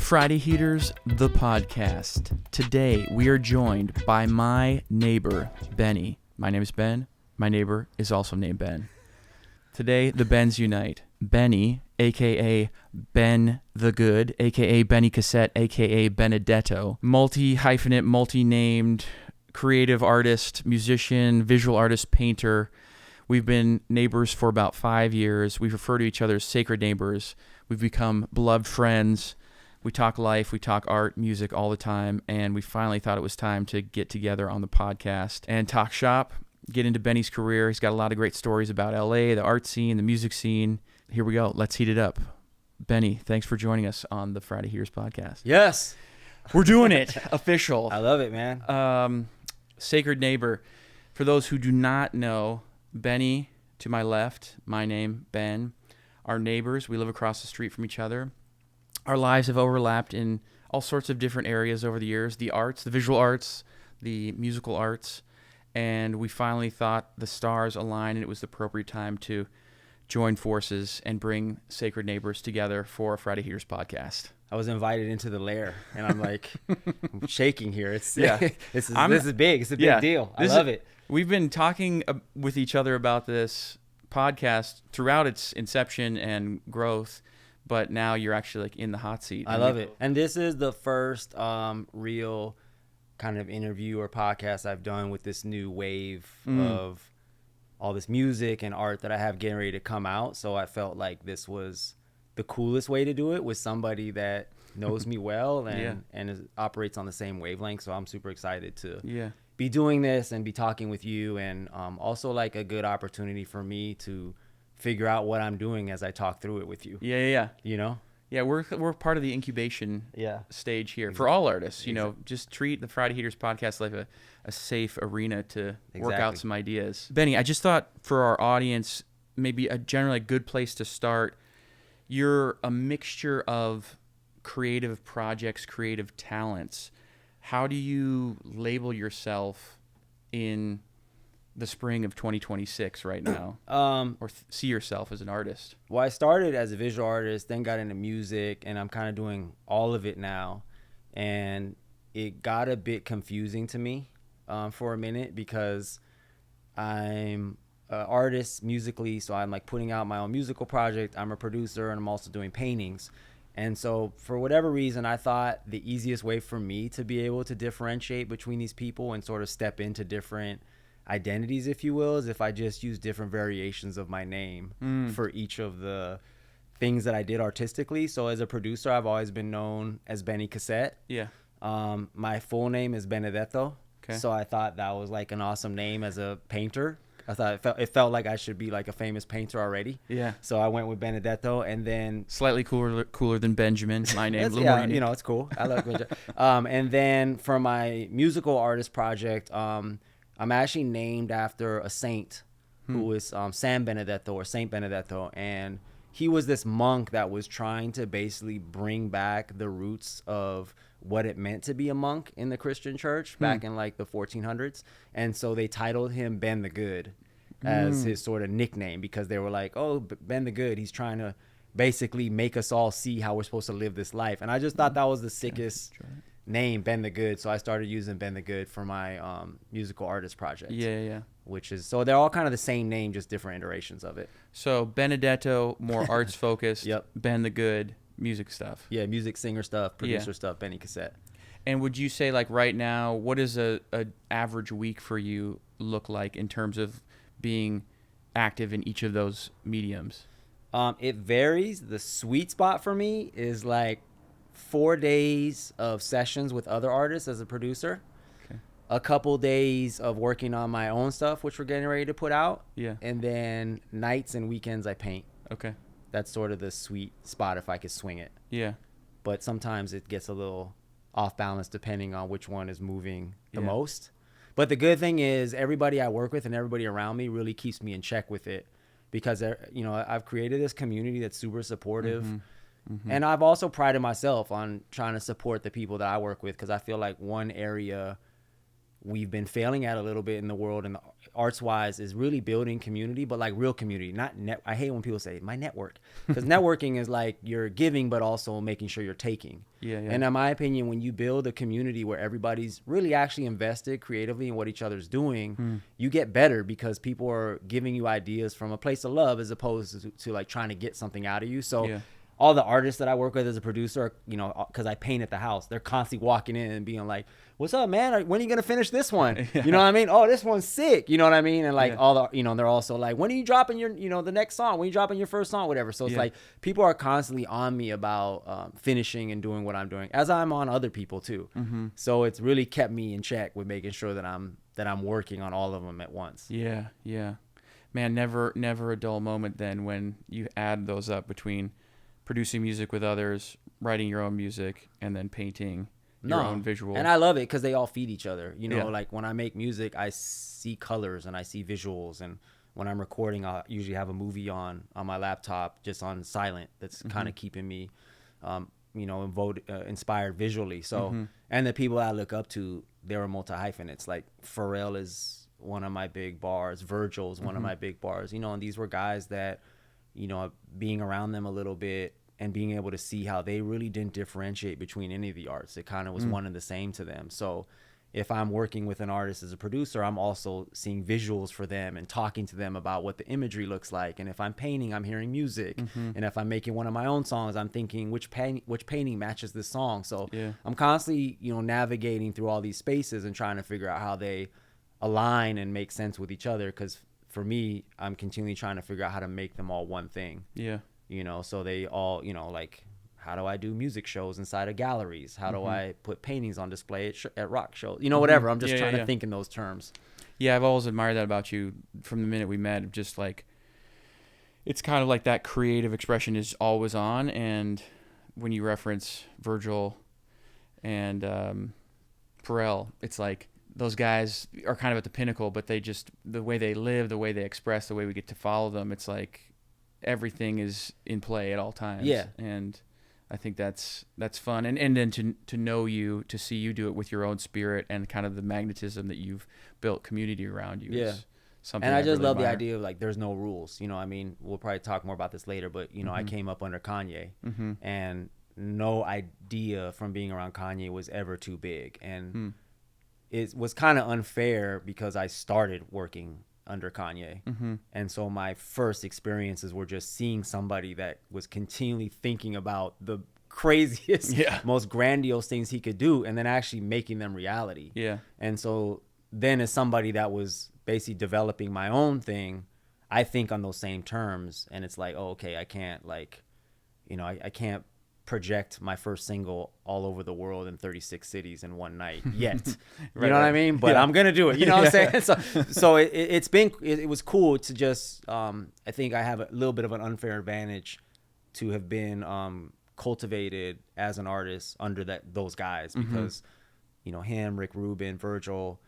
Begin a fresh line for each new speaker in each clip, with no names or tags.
Friday Heaters, the podcast. Today, we are joined by my neighbor, Benny. My name is Ben. My neighbor is also named Ben. Today, the Bens unite. Benny, a.k.a. Benn The Good, a.k.a. Benny Cassette, a.k.a. Benedetto. Multi-hyphenate, multi-named, creative artist, musician, visual artist, painter. We've been neighbors for about 5 years. We refer to each other as sacred neighbors. We've become beloved friends. We talk life, we talk art, music all the time, and we finally thought it was time to get together on the podcast and talk shop, get into Benny's career. He's got a lot of great stories about LA, the art scene, the music scene. Here we go. Let's heat it up. Benny, thanks for joining us on the Friday Heaters podcast.
Yes.
We're doing it. Official.
I love it, man.
Sacred neighbor. For those who do not know, Benny to my left, my name, Ben, our neighbors. We live across the street from each other. Our lives have overlapped in all sorts of different areas over the years, the arts, the visual arts, the musical arts, and we finally thought the stars aligned and it was the appropriate time to join forces and bring sacred neighbors together for a Friday Heaters podcast.
I was invited into the lair, and I'm like, I'm shaking here. It's
Yeah.
this is big. It's a big deal. I love it.
We've been talking with each other about this podcast throughout its inception and growth, but now you're actually like in the hot seat.
I love it. And this is the first real kind of interview or podcast I've done with this new wave of all this music and art that I have getting ready to come out. So I felt like this was the coolest way to do it with somebody that knows me well and operates on the same wavelength. So I'm super excited to be doing this and be talking with you, and also like a good opportunity for me to figure out what I'm doing as I talk through it with you.
Yeah.
You know?
Yeah, we're part of the incubation stage here for all artists. You know, just treat the Friday Heaters podcast like a safe arena to work out some ideas. Benny, I just thought for our audience, maybe a generally good place to start. You're a mixture of creative projects, creative talents. How do you label yourself in the spring of 2026 right now, or see yourself as an artist?
Well, I started as a visual artist, then got into music, and I'm kind of doing all of it now. And it got a bit confusing to me for a minute, because I'm an artist musically, so I'm like putting out my own musical project. I'm a producer, and I'm also doing paintings. And so for whatever reason, I thought the easiest way for me to be able to differentiate between these people and sort of step into different identities, if you will, is if I just use different variations of my name for each of the things that I did artistically. So as a producer, I've always been known as Benny Cassette.
Yeah.
My full name is Benedetto.
Okay.
So I thought that was like an awesome name as a painter. I thought it felt like I should be like a famous painter already. Yeah. So I went with Benedetto, and then
slightly cooler than Benjamin. My name.
Yeah, you know, it's cool. I love Benjamin. And then for my musical artist project, I'm actually named after a saint who is San Benedetto, or Saint Benedetto. And he was this monk that was trying to basically bring back the roots of what it meant to be a monk in the Christian church back in like the 1400s. And so they titled him Benn The Good as his sort of nickname, because they were like, oh, Benn The Good, he's trying to basically make us all see how we're supposed to live this life. And I just thought that was the sickest name, Benn The Good. So I started using Benn The Good for my musical artist project. Yeah. Which is, so they're all kind of the same name, just different iterations of it.
So Benedetto, more arts focused. Yep. Benn The Good, music stuff.
Yeah, music, singer stuff, producer stuff, Benny Cassette.
And would you say, like, right now, what does a average week for you look like in terms of being active in each of those mediums?
It varies. The sweet spot for me is like 4 days of sessions with other artists as a producer. Okay. A couple days of working on my own stuff, which we're getting ready to put out. Yeah. And then nights and weekends I paint. Okay. That's sort of the sweet spot if I could swing it. Yeah. But sometimes it gets a little off balance depending on which one is moving the most. But the good thing is everybody I work with and everybody around me really keeps me in check with it, because, you know, I've created this community that's super supportive. And I've also prided myself on trying to support the people that I work with, because I feel like one area we've been failing at a little bit in the world and arts wise is really building community, but like real community, not I hate when people say my network, because networking is like you're giving, but also making sure you're taking.
Yeah.
And in my opinion, when you build a community where everybody's really actually invested creatively in what each other's doing, you get better because people are giving you ideas from a place of love as opposed to like trying to get something out of you. So all the artists that I work with as a producer, you know, because I paint at the house, they're constantly walking in and being like, what's up, man? When are you going to finish this one? You know what I mean? Oh, this one's sick. You know what I mean? And like all the, you know, they're also like, when are you dropping your, you know, the next song? When are you dropping your first song? Whatever. So it's like people are constantly on me about finishing and doing what I'm doing, as I'm on other people too. So it's really kept me in check with making sure that I'm working on all of them at once.
Yeah. Man, never a dull moment then when you add those up between producing music with others, writing your own music, and then painting your own visual.
And I love it because they all feed each other. You know, like when I make music, I see colors and I see visuals. And when I'm recording, I usually have a movie on my laptop, just on silent. That's kind of keeping me, you know, inspired visually. So, and the people I look up to, they're multi-hyphenates. Like Pharrell is one of my big bars. Virgil's one of my big bars. You know, and these were guys that, you know, being around them a little bit and being able to see how they really didn't differentiate between any of the arts. It kind of was one and the same to them. So if I'm working with an artist as a producer, I'm also seeing visuals for them and talking to them about what the imagery looks like. And if I'm painting, I'm hearing music. And if I'm making one of my own songs, I'm thinking which painting matches this song. So I'm constantly, you know, navigating through all these spaces and trying to figure out how they align and make sense with each other. Because for me, I'm continually trying to figure out how to make them all one thing. Yeah. You know, so they all, you know, like, how do I do music shows inside of galleries? How do I put paintings on display at rock shows? You know, whatever. I'm just trying to think in those terms.
Yeah, I've always admired that about you from the minute we met. Just like, it's kind of like that creative expression is always on. And when you reference Virgil and Pharrell, it's like, those guys are kind of at the pinnacle, but they just, the way they live, the way they express, the way we get to follow them, it's like everything is in play at all times. Yeah. And I think that's fun. And then to know you, to see you do it with your own spirit and kind of the magnetism that you've built community around you. Is something.
And I just
really
love
admire.
the idea of like, there's no rules. You know, I mean, we'll probably talk more about this later, but you know, I came up under Kanye and no idea from being around Kanye was ever too big. And it was kind of unfair because I started working under Kanye. And so my first experiences were just seeing somebody that was continually thinking about the craziest, most grandiose things he could do and then actually making them reality. Yeah. And so then as somebody that was basically developing my own thing, I think on those same terms. And it's like, oh, okay, I can't like, you know, I can't project my first single all over the world in 36 cities in one night yet. You know what I mean? But I'm gonna do it. You know what I'm saying? So it was cool to just I think I have a little bit of an unfair advantage to have been cultivated as an artist under those guys because you know him, Rick Rubin, Virgil,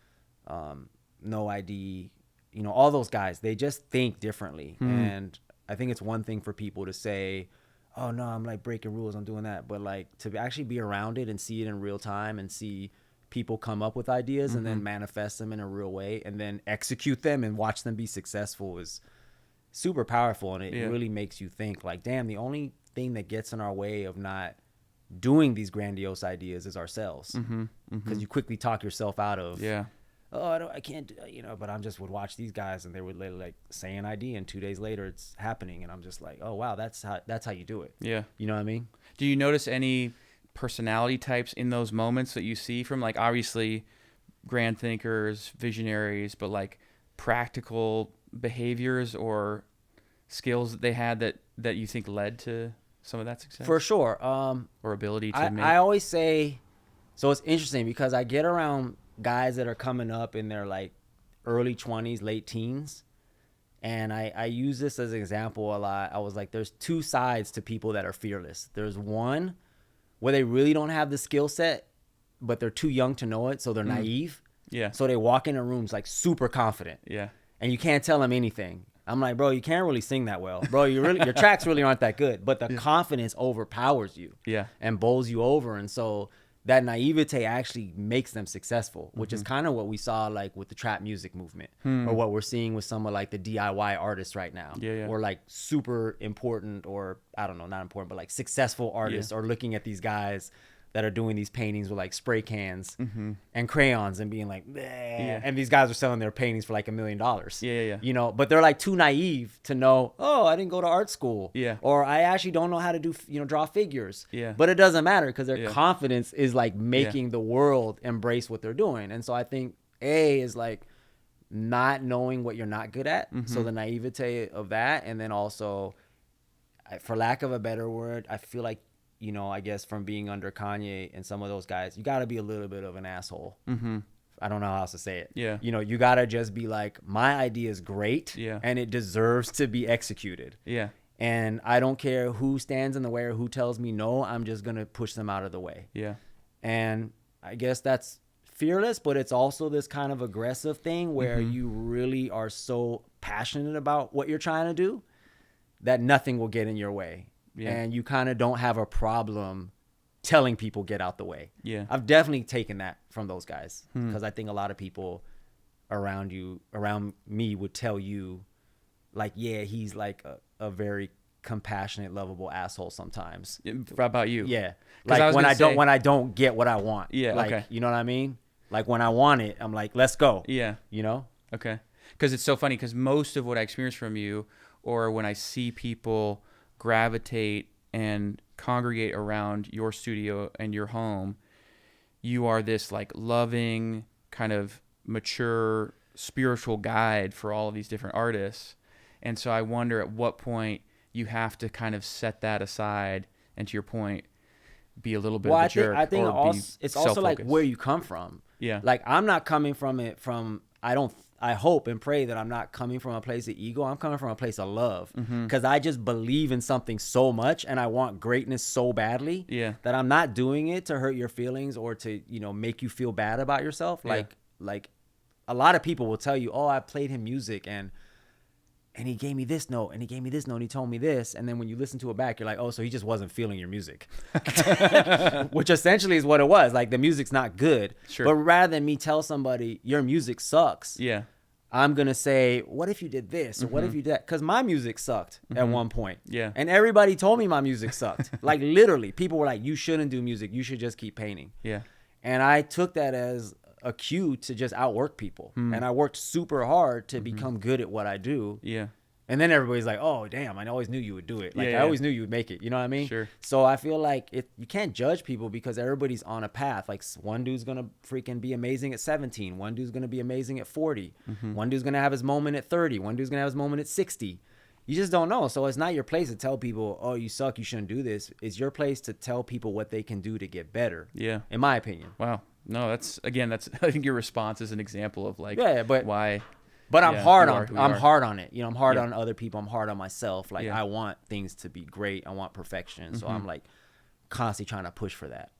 No ID, you know, all those guys, they just think differently. And I think it's one thing for people to say, oh no, I'm like breaking rules, I'm doing that. But like to actually be around it and see it in real time and see people come up with ideas and then manifest them in a real way and then execute them and watch them be successful is super powerful. And it really makes you think like, damn, the only thing that gets in our way of not doing these grandiose ideas is ourselves. Because you quickly talk yourself out of, oh, I can't do, you know, but I'm just would watch these guys and they would like say an idea and 2 days later it's happening. And I'm just like, oh, wow, that's how you do it. Yeah. You know what I mean?
Do you notice any personality types in those moments that you see from like obviously grand thinkers, visionaries, but like practical behaviors or skills that they had that you think led to some of that success?
For sure.
Or ability to make.
I always say, so it's interesting because I get around guys that are coming up in their like early 20s, late teens. And I use this as an example a lot. I was like, there's two sides to people that are fearless. There's one where they really don't have the skill set, but they're too young to know it. So they're naive. Yeah. So they walk into rooms like super confident. Yeah. And you can't tell them anything. I'm like, bro, you can't really sing that well. Bro, your tracks really aren't that good. But the confidence overpowers you. Yeah. And bowls you over. And so that naivete actually makes them successful, which is kind of what we saw like with the trap music movement, or what we're seeing with some of like the DIY artists right now, or like super important, or I don't know, not important, but like successful artists are looking at these guys that are doing these paintings with like spray cans and crayons and being like, and these guys are selling their paintings for like $1 million. You know, but they're like too naive to know, oh, I didn't go to art school. Or I actually don't know how to do, you know, draw figures. But it doesn't matter because their confidence is like making the world embrace what they're doing. And so I think A is like not knowing what you're not good at. So the naivete of that. And then also, for lack of a better word, I feel like, you know, I guess from being under Kanye and some of those guys, you got to be a little bit of an asshole. I don't know how else to say it. You know, you got to just be like, my idea is great and it deserves to be executed. And I don't care who stands in the way or who tells me no, I'm just going to push them out of the way. And I guess that's fearless, but it's also this kind of aggressive thing where you really are so passionate about what you're trying to do that nothing will get in your way. And you kind of don't have a problem telling people get out the way. I've definitely taken that from those guys because I think a lot of people around me would tell you like, yeah, he's like a very compassionate, lovable asshole sometimes.
About you?
Like when I don't get what I want. Like, you know what I mean? Like when I want it, I'm like, let's go. You know?
Okay. Because it's so funny because most of what I experience from you, or when I see people gravitate and congregate around your studio and your home, you are this like loving, kind of mature spiritual guide for all of these different artists. And so I wonder at what point you have to kind of set that aside and, to your point, be a little bit of a jerk.
I think it's also like where you come from. Like I'm not coming from it from, I hope and pray that I'm not coming from a place of ego. I'm coming from a place of love because I just believe in something so much and I want greatness so badly that I'm not doing it to hurt your feelings or to, you know, make you feel bad about yourself. Like a lot of people will tell you, oh, I played him music and he gave me this note and he gave me this note and he told me this. And then when you listen to it back, you're like, oh, so he just wasn't feeling your music, which essentially is what it was. Like the music's not good, but rather than me tell somebody your music sucks, I'm going to say, what if you did this? Or what if you did that? Because my music sucked at one point. And everybody told me my music sucked. Like literally people were like, you shouldn't do music. You should just keep painting. And I took that as a cue to just outwork people. And I worked super hard to become good at what I do. And then everybody's like, oh, damn, I always knew you would do it. Like, I always knew you would make it. You know what I mean? So I feel like you can't judge people because everybody's on a path. Like, one dude's going to freaking be amazing at 17. One dude's going to be amazing at 40. One dude's going to have his moment at 30. One dude's going to have his moment at 60. You just don't know. So it's not your place to tell people, oh, you suck, you shouldn't do this. It's your place to tell people what they can do to get better. In my opinion.
Wow. No, that's I think your response is an example of like why.
But I'm hard on it. You know, I'm hard on other people. I'm hard on myself. Like I want things to be great. I want perfection. So I'm like constantly trying to push for that.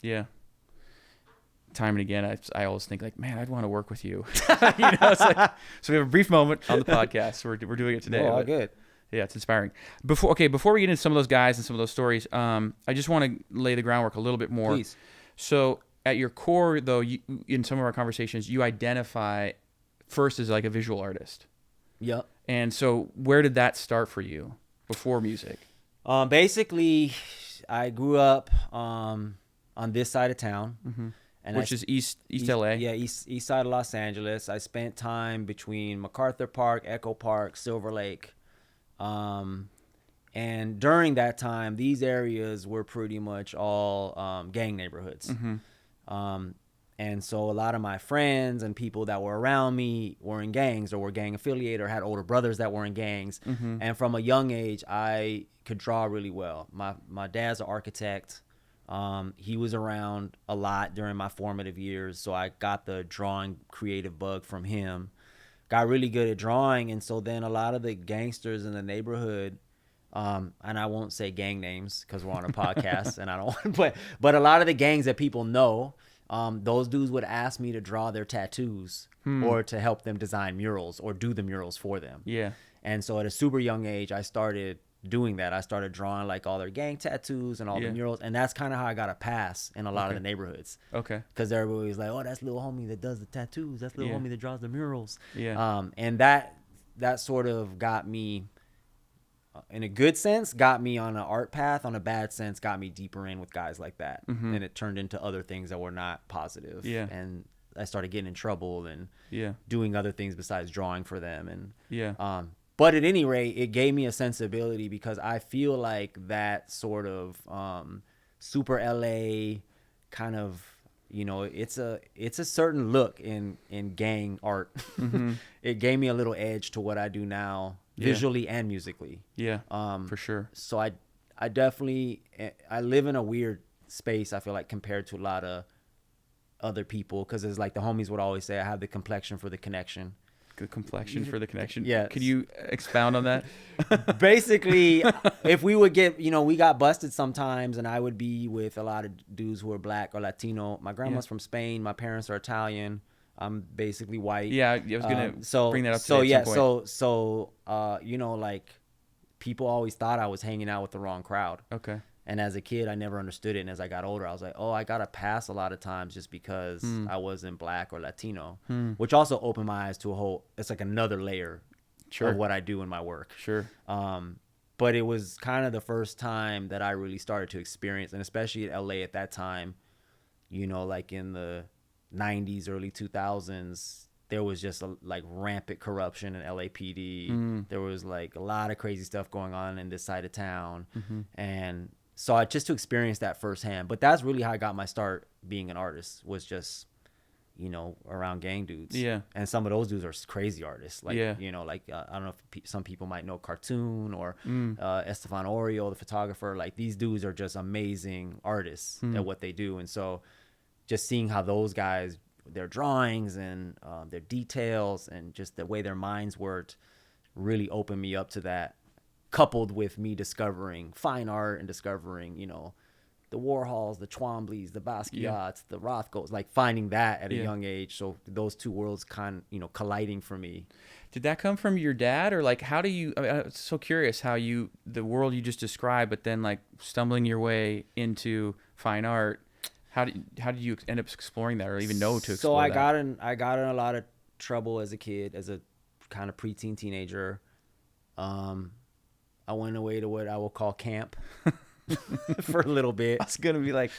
Time and again, I always think like, man, I'd want to work with you. You know, it's like, so we have a brief moment on the podcast. We're doing it today. Oh, good.
Yeah, it's inspiring. Before we get into some of those guys and some of those stories, I just want to lay the groundwork a little bit more.
Please.
So at your core, though, in some of our conversations, you identify first as like a visual artist. And so where did that start for you before music?
Basically, I grew up on this side of town.
And which is East LA?
Yeah, east side of Los Angeles. I spent time between MacArthur Park, Echo Park, Silver Lake. And during that time, these areas were pretty much all gang neighborhoods. And so a lot of my friends and people that were around me were in gangs or were gang affiliated or had older brothers that were in gangs. And from a young age, I could draw really well. My dad's an architect. He was around a lot during my formative years. So I got the drawing creative bug from him. Got really good at drawing. And so then a lot of the gangsters in the neighborhood, and I won't say gang names because we're on a podcast and I don't, but a lot of the gangs that people know, those dudes would ask me to draw their tattoos or to help them design murals or do the murals for them. And so at a super young age, I started doing that. I started drawing like all their gang tattoos and all the murals, and that's kind of how I got a pass in a lot of the neighborhoods.
Okay.
Because everybody was like, "Oh, that's little homie that does the tattoos. That's little homie that draws the murals."
Yeah.
And that sort of got me, in a good sense, got me on an art path. On a bad sense, got me deeper in with guys like that, and it turned into other things that were not positive.
Yeah.
And I started getting in trouble and
Yeah.
doing other things besides drawing for them. And
Yeah.
but at any rate, it gave me a sensibility because I feel like that sort of super LA kind of, you know, it's a certain look in gang art. It gave me a little edge to what I do now, visually and musically.
Yeah. For sure.
So I definitely, I live in a weird space, I feel like, compared to a lot of other people, because it's like the homies would always say, I have the complexion for the connection.
The complexion for the connection.
Yeah.
Could you expound on that?
Basically, if we would get, you know, we got busted sometimes, and I would be with a lot of dudes who are black or Latino. My grandma's from Spain. My parents are Italian. I'm basically white.
Yeah, I was gonna bring that up.
So you know, like, people always thought I was hanging out with the wrong crowd.
Okay.
And as a kid, I never understood it. And as I got older, I was like, oh, I got to pass a lot of times just because I wasn't black or Latino, which also opened my eyes to it's like another layer of what I do in my work.
Sure.
But it was kind of the first time that I really started to experience, and especially at LA at that time, you know, like in the 90s, early 2000s, there was just like rampant corruption in LAPD. There was like a lot of crazy stuff going on in this side of town. And so I just to experience that firsthand. But that's really how I got my start being an artist, was just, you know, around gang dudes.
Yeah.
And some of those dudes are crazy artists. Like,
Yeah.
you know, like, I don't know if some people might know Cartoon or Esteban Oriol, the photographer. Like, these dudes are just amazing artists at what they do. And so just seeing how those guys, their drawings and their details and just the way their minds worked really opened me up to that, coupled with me discovering fine art and discovering, you know, the Warhols, the Twombly's, the Basquiat's, the Rothkos, like finding that at a young age. So those two worlds you know, colliding for me.
Did that come from your dad, or like, how do you, I mean, I'm so curious how the world you just described, but then like stumbling your way into fine art, how did you end up exploring that, or even know to explore that?
So I got in a lot of trouble as a kid, as a kind of preteen teenager. I went away to what I will call camp for a little bit.
I was going to be like,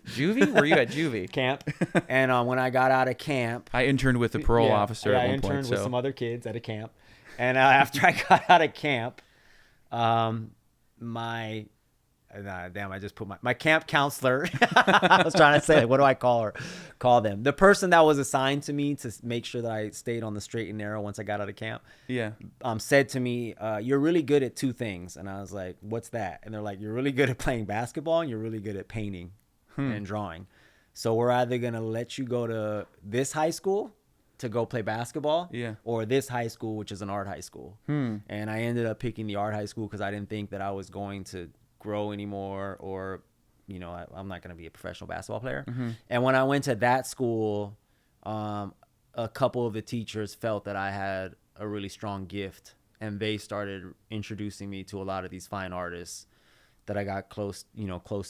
juvie? Were you at juvie?
Camp. And when I got out of camp,
I interned with the parole officer at one point.
I interned with some other kids at a camp. And after I got out of camp, I just put my camp counselor. I was trying to say, like, what do I call them? The person that was assigned to me to make sure that I stayed on the straight and narrow once I got out of camp. Yeah. Said to me, you're really good at two things. And I was like, what's that? And they're like, you're really good at playing basketball and you're really good at painting and drawing. So we're either going to let you go to this high school to go play basketball, or this high school, which is an art high school. And I ended up picking the art high school because I didn't think that I was going to grow anymore, or, you know, I'm not going to be a professional basketball player. And when I went to that school, a couple of the teachers felt that I had a really strong gift, and they started introducing me to a lot of these fine artists that I got close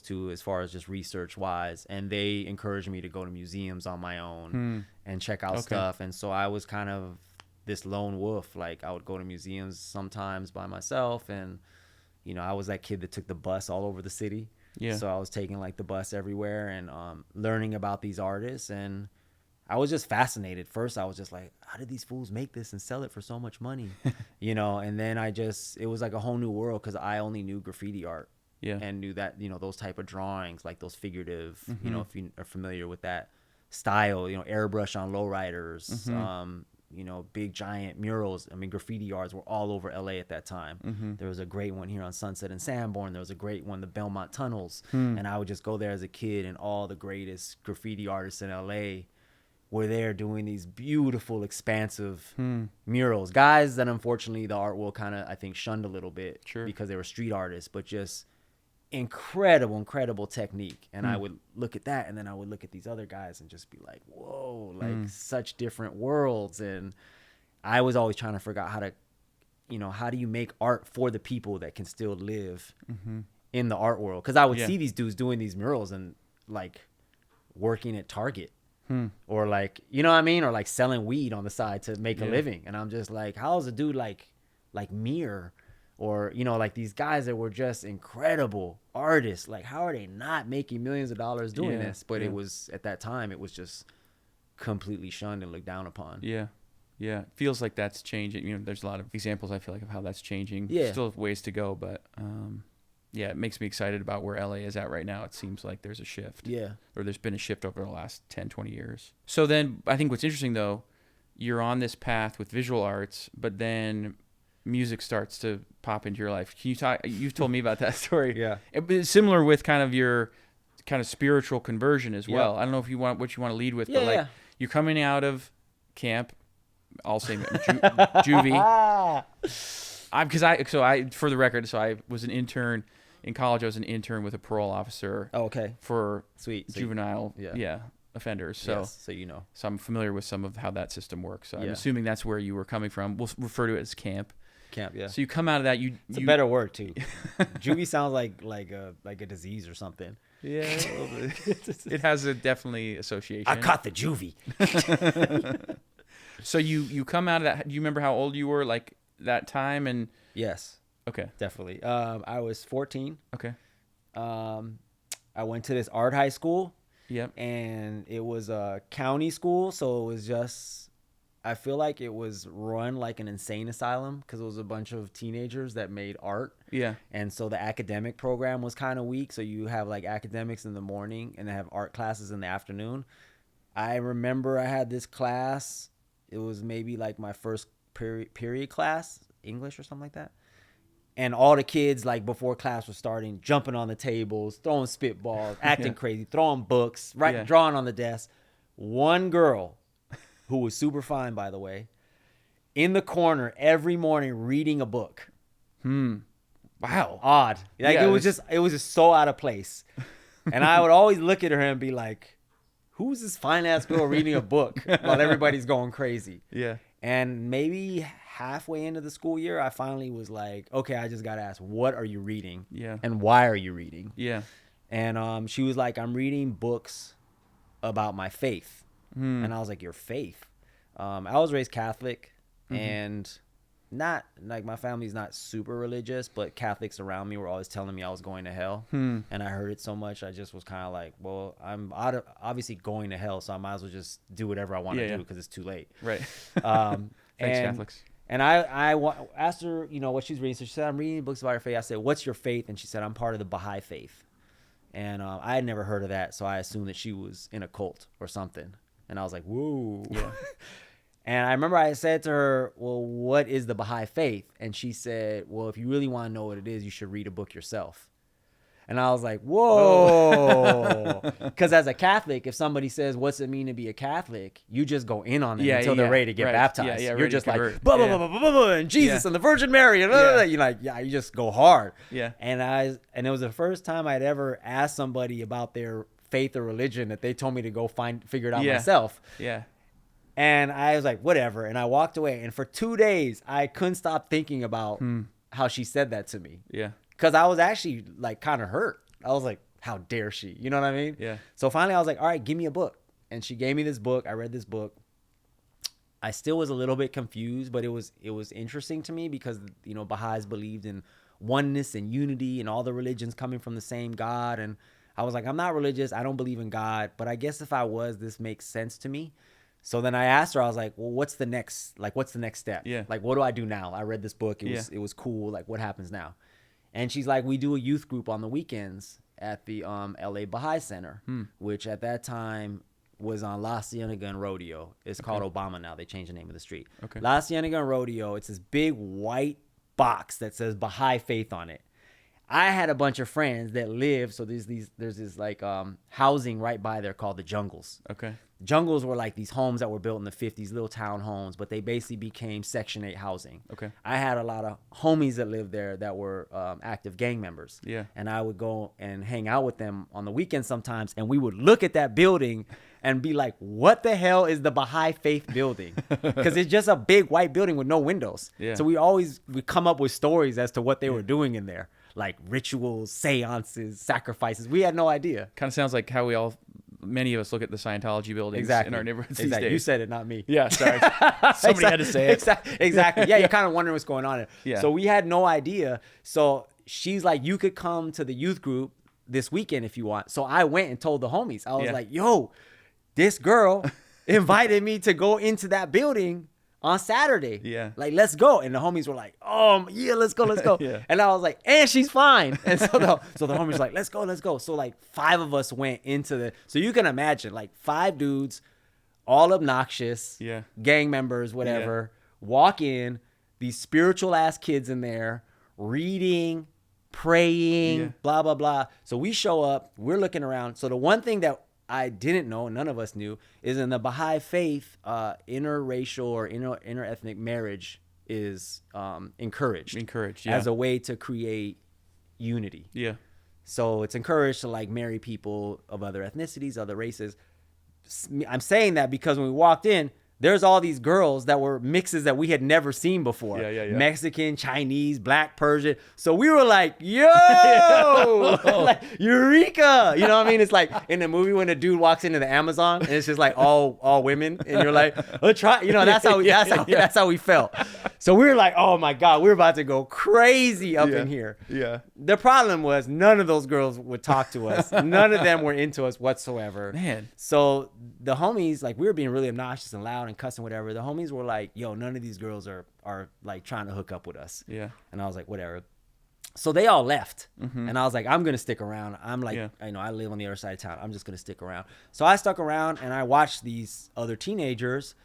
to as far as just research wise. And they encouraged me to go to museums on my own and check out stuff. And so I was kind of this lone wolf. Like, I would go to museums sometimes by myself, and, you know, I was that kid that took the bus all over the city. Yeah. So I was taking like the bus everywhere and learning about these artists. And I was just fascinated. First, I was just like, how did these fools make this and sell it for so much money? You know, and then it was like a whole new world, because I only knew graffiti art. Yeah. And knew that, you know, those type of drawings, like those figurative, you know, if you are familiar with that style, you know, airbrush on lowriders, you know, big giant murals. I mean, graffiti yards were all over LA at that time. There was a great one here on Sunset and Sanborn. There was a great one, the Belmont Tunnels. And I would just go there as a kid, and all the greatest graffiti artists in LA were there doing these beautiful, expansive murals. Guys that unfortunately the art world kind of, I think, shunned a little bit because they were street artists, but just incredible technique. And I would look at that, and then I would look at these other guys and just be like, whoa, like such different worlds. And I was always trying to figure out how to how do you make art for the people that can still live in the art world? Because I would see these dudes doing these murals and like working at Target or like, you know what I mean? Or like selling weed on the side to make a living. And I'm just like, how is a dude like Mir or, like these guys that were just incredible artists, like how are they not making millions of dollars doing this? But it was, at that time, it was just completely shunned and looked down upon.
Yeah. It feels like that's changing. There's a lot of examples, I feel like, of how that's changing.
Yeah.
Still have ways to go, but it makes me excited about where LA is at right now. It seems like there's a shift. Yeah. Or there's been a shift over the last 10, 20 years. So then I think what's interesting, though, you're on this path with visual arts, but then music starts to pop into your life. Can you talk? You've told me about that story.
Yeah.
It's similar with kind of your kind of spiritual conversion as well. I don't know if you want what you want to lead with, but like you're coming out of camp, I'll say juvie. For the record, I was an intern in college. I was an intern with a parole officer.
Oh, okay.
For
Sweet.
juvenile offenders. So so I'm familiar with some of how that system works. So I'm assuming that's where you were coming from. We'll refer to it as camp.
Camp, yeah.
So you come out of that.
It's a better word too. Juvie sounds like a disease or something.
Yeah, it has a definitely association.
I caught the juvie.
So you come out of that. Do you remember how old you were like that time? And
yes.
Okay.
Definitely. I was 14.
Okay.
I went to this art high school.
Yep.
And it was a county school, so it was just, I feel like it was run like an insane asylum because it was a bunch of teenagers that made art. Yeah. And so the academic program was kind of weak. So you have like academics in the morning and they have art classes in the afternoon. I remember I had this class. It was maybe like my first period class, English or something like that. And all the kids, like before class was starting, jumping on the tables, throwing spitballs, acting crazy, throwing books, drawing on the desk. One girl, who was super fine, by the way, in the corner every morning reading a book. Wow. Odd. Like it was just so out of place. And I would always look at her and be like, who's this fine ass girl reading a book while everybody's going crazy? Yeah. And maybe halfway into the school year, I finally was like, okay, I just got to ask, what are you reading? Yeah. And why are you reading? Yeah. And she was like, I'm reading books about my faith. And I was like, your faith? I was raised Catholic and not like my family's not super religious, but Catholics around me were always telling me I was going to hell. And I heard it so much, I just was kind of like, well, I'm obviously going to hell, so I might as well just do whatever I want to do because it's too late. Right. Thanks, Catholics. And I asked her, what she's reading. So she said, I'm reading books about her faith. I said, what's your faith? And she said, I'm part of the Bahá'í Faith. And I had never heard of that, so I assumed that she was in a cult or something. And I was like, whoa. Yeah. And I remember I said to her, well, what is the Bahá'í Faith? And she said, well, if you really want to know what it is, you should read a book yourself. And I was like, whoa. Because as a Catholic, if somebody says, what's it mean to be a Catholic? You just go in on it until they're ready to get baptized. You're just like, blah, blah, blah, blah, blah, blah, and Jesus and the Virgin Mary. And blah, blah, blah. You're like, you just go hard. Yeah. And it was the first time I'd ever asked somebody about their faith or religion that they told me to go figure it out myself. Yeah. And I was like, whatever. And I walked away. And for 2 days, I couldn't stop thinking about how she said that to me. Yeah. Because I was actually like kind of hurt. I was like, how dare she? You know what I mean? Yeah. So finally I was like, all right, give me a book. And she gave me this book. I read this book. I still was a little bit confused, but it was interesting to me because, Baha'is believed in oneness and unity and all the religions coming from the same God. And I was like, I'm not religious. I don't believe in God. But I guess if I was, this makes sense to me. So then I asked her, I was like, well, what's the next step? Yeah. Like, what do I do now? I read this book. It was cool. Like, what happens now? And she's like, we do a youth group on the weekends at the LA Baha'i Center, which at that time was on La Cienega and Rodeo. It's called Obama now. They changed the name of the street. Okay. La Cienega and Rodeo. It's this big white box that says Baha'i Faith on it. I had a bunch of friends that live. So there's this like housing right by there called the Jungles.
Okay.
Jungles were like these homes that were built in the 50s, little town homes, but they basically became Section 8 housing.
Okay.
I had a lot of homies that lived there that were active gang members.
Yeah.
And I would go and hang out with them on the weekends sometimes, and we would look at that building and be like, what the hell is the Bahá'í Faith building? Because it's just a big white building with no windows.
Yeah.
So we come up with stories as to what they were doing in there, like rituals, seances, sacrifices. We had no idea.
Kind of sounds like how many of us look at the Scientology buildings in our neighborhoods these days.
You said it, not me.
Yeah, sorry. Somebody had to say it.
Exactly. Yeah, you're kind of wondering what's going on there.
Yeah.
So we had no idea. So she's like, you could come to the youth group this weekend if you want. So I went and told the homies. I was like, yo, this girl invited me to go into that building on Saturday.
Yeah.
Like, let's go. And the homies were like, oh, yeah, let's go.
Yeah.
And I was like, and she's fine. And so the homies were like, let's go. So like 5 of us went into so you can imagine like 5 dudes, all obnoxious, gang members, whatever, walk in, these spiritual ass kids in there reading, praying, blah, blah, blah. So we show up, we're looking around. So the one thing that I didn't know, none of us knew, is in the Bahá'í Faith, interracial or interethnic marriage is encouraged. As a way to create unity. Yeah. So it's encouraged to like marry people of other ethnicities, other races. I'm saying that because when we walked in, there's all these girls that were mixes that we had never seen before. Mexican, Chinese, Black, Persian. So we were like, yo, like, eureka. You know what I mean? It's like in the movie when a dude walks into the Amazon and it's just like all women. And you're like, oh, try. You know, that's how we felt. So we were like, oh my God, we're about to go crazy up in here. Yeah. The problem was none of those girls would talk to us. None of them were into us whatsoever. Man. So the homies, like we were being really obnoxious and loud and cussing, whatever. The homies were like, yo, none of these girls are like trying to hook up with us. Yeah. And I was like, whatever. So they all left. And I was like, I'm going to stick around. I'm like, I live on the other side of town. I'm just going to stick around. So I stuck around and I watched these other teenagers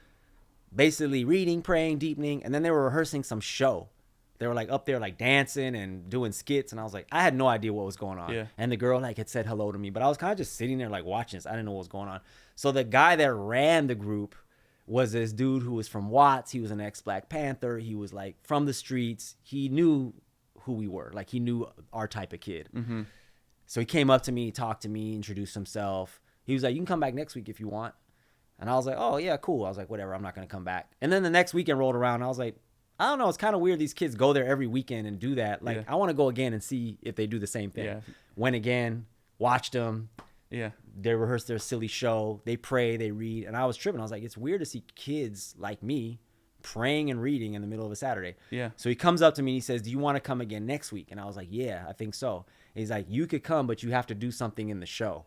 basically reading, praying, deepening. And then they were rehearsing some show. They were like up there like dancing and doing skits. And I was like, I had no idea what was going on. Yeah. And the girl like had said hello to me, but I was kind of just sitting there like watching this. I didn't know what was going on. So the guy that ran the group was this dude who was from Watts. He was an ex-Black Panther. He was like from the streets. He knew who we were. Like he knew our type of kid. So he came up to me, talked to me, introduced himself. He was like, you can come back next week if you want. And I was like, oh yeah, cool. I was like, whatever, I'm not going to come back. And then the next weekend rolled around and I was like, I don't know. It's kind of weird. These kids go there every weekend and do that. Like I want to go again and see if they do the same thing. Yeah. Went again, watched them. Yeah. They rehearse their silly show. They pray, they read. And I was tripping. I was like, it's weird to see kids like me praying and reading in the middle of a Saturday. Yeah. So he comes up to me and he says, do you want to come again next week? And I was like, yeah, I think so. And he's like, you could come, but you have to do something in the show.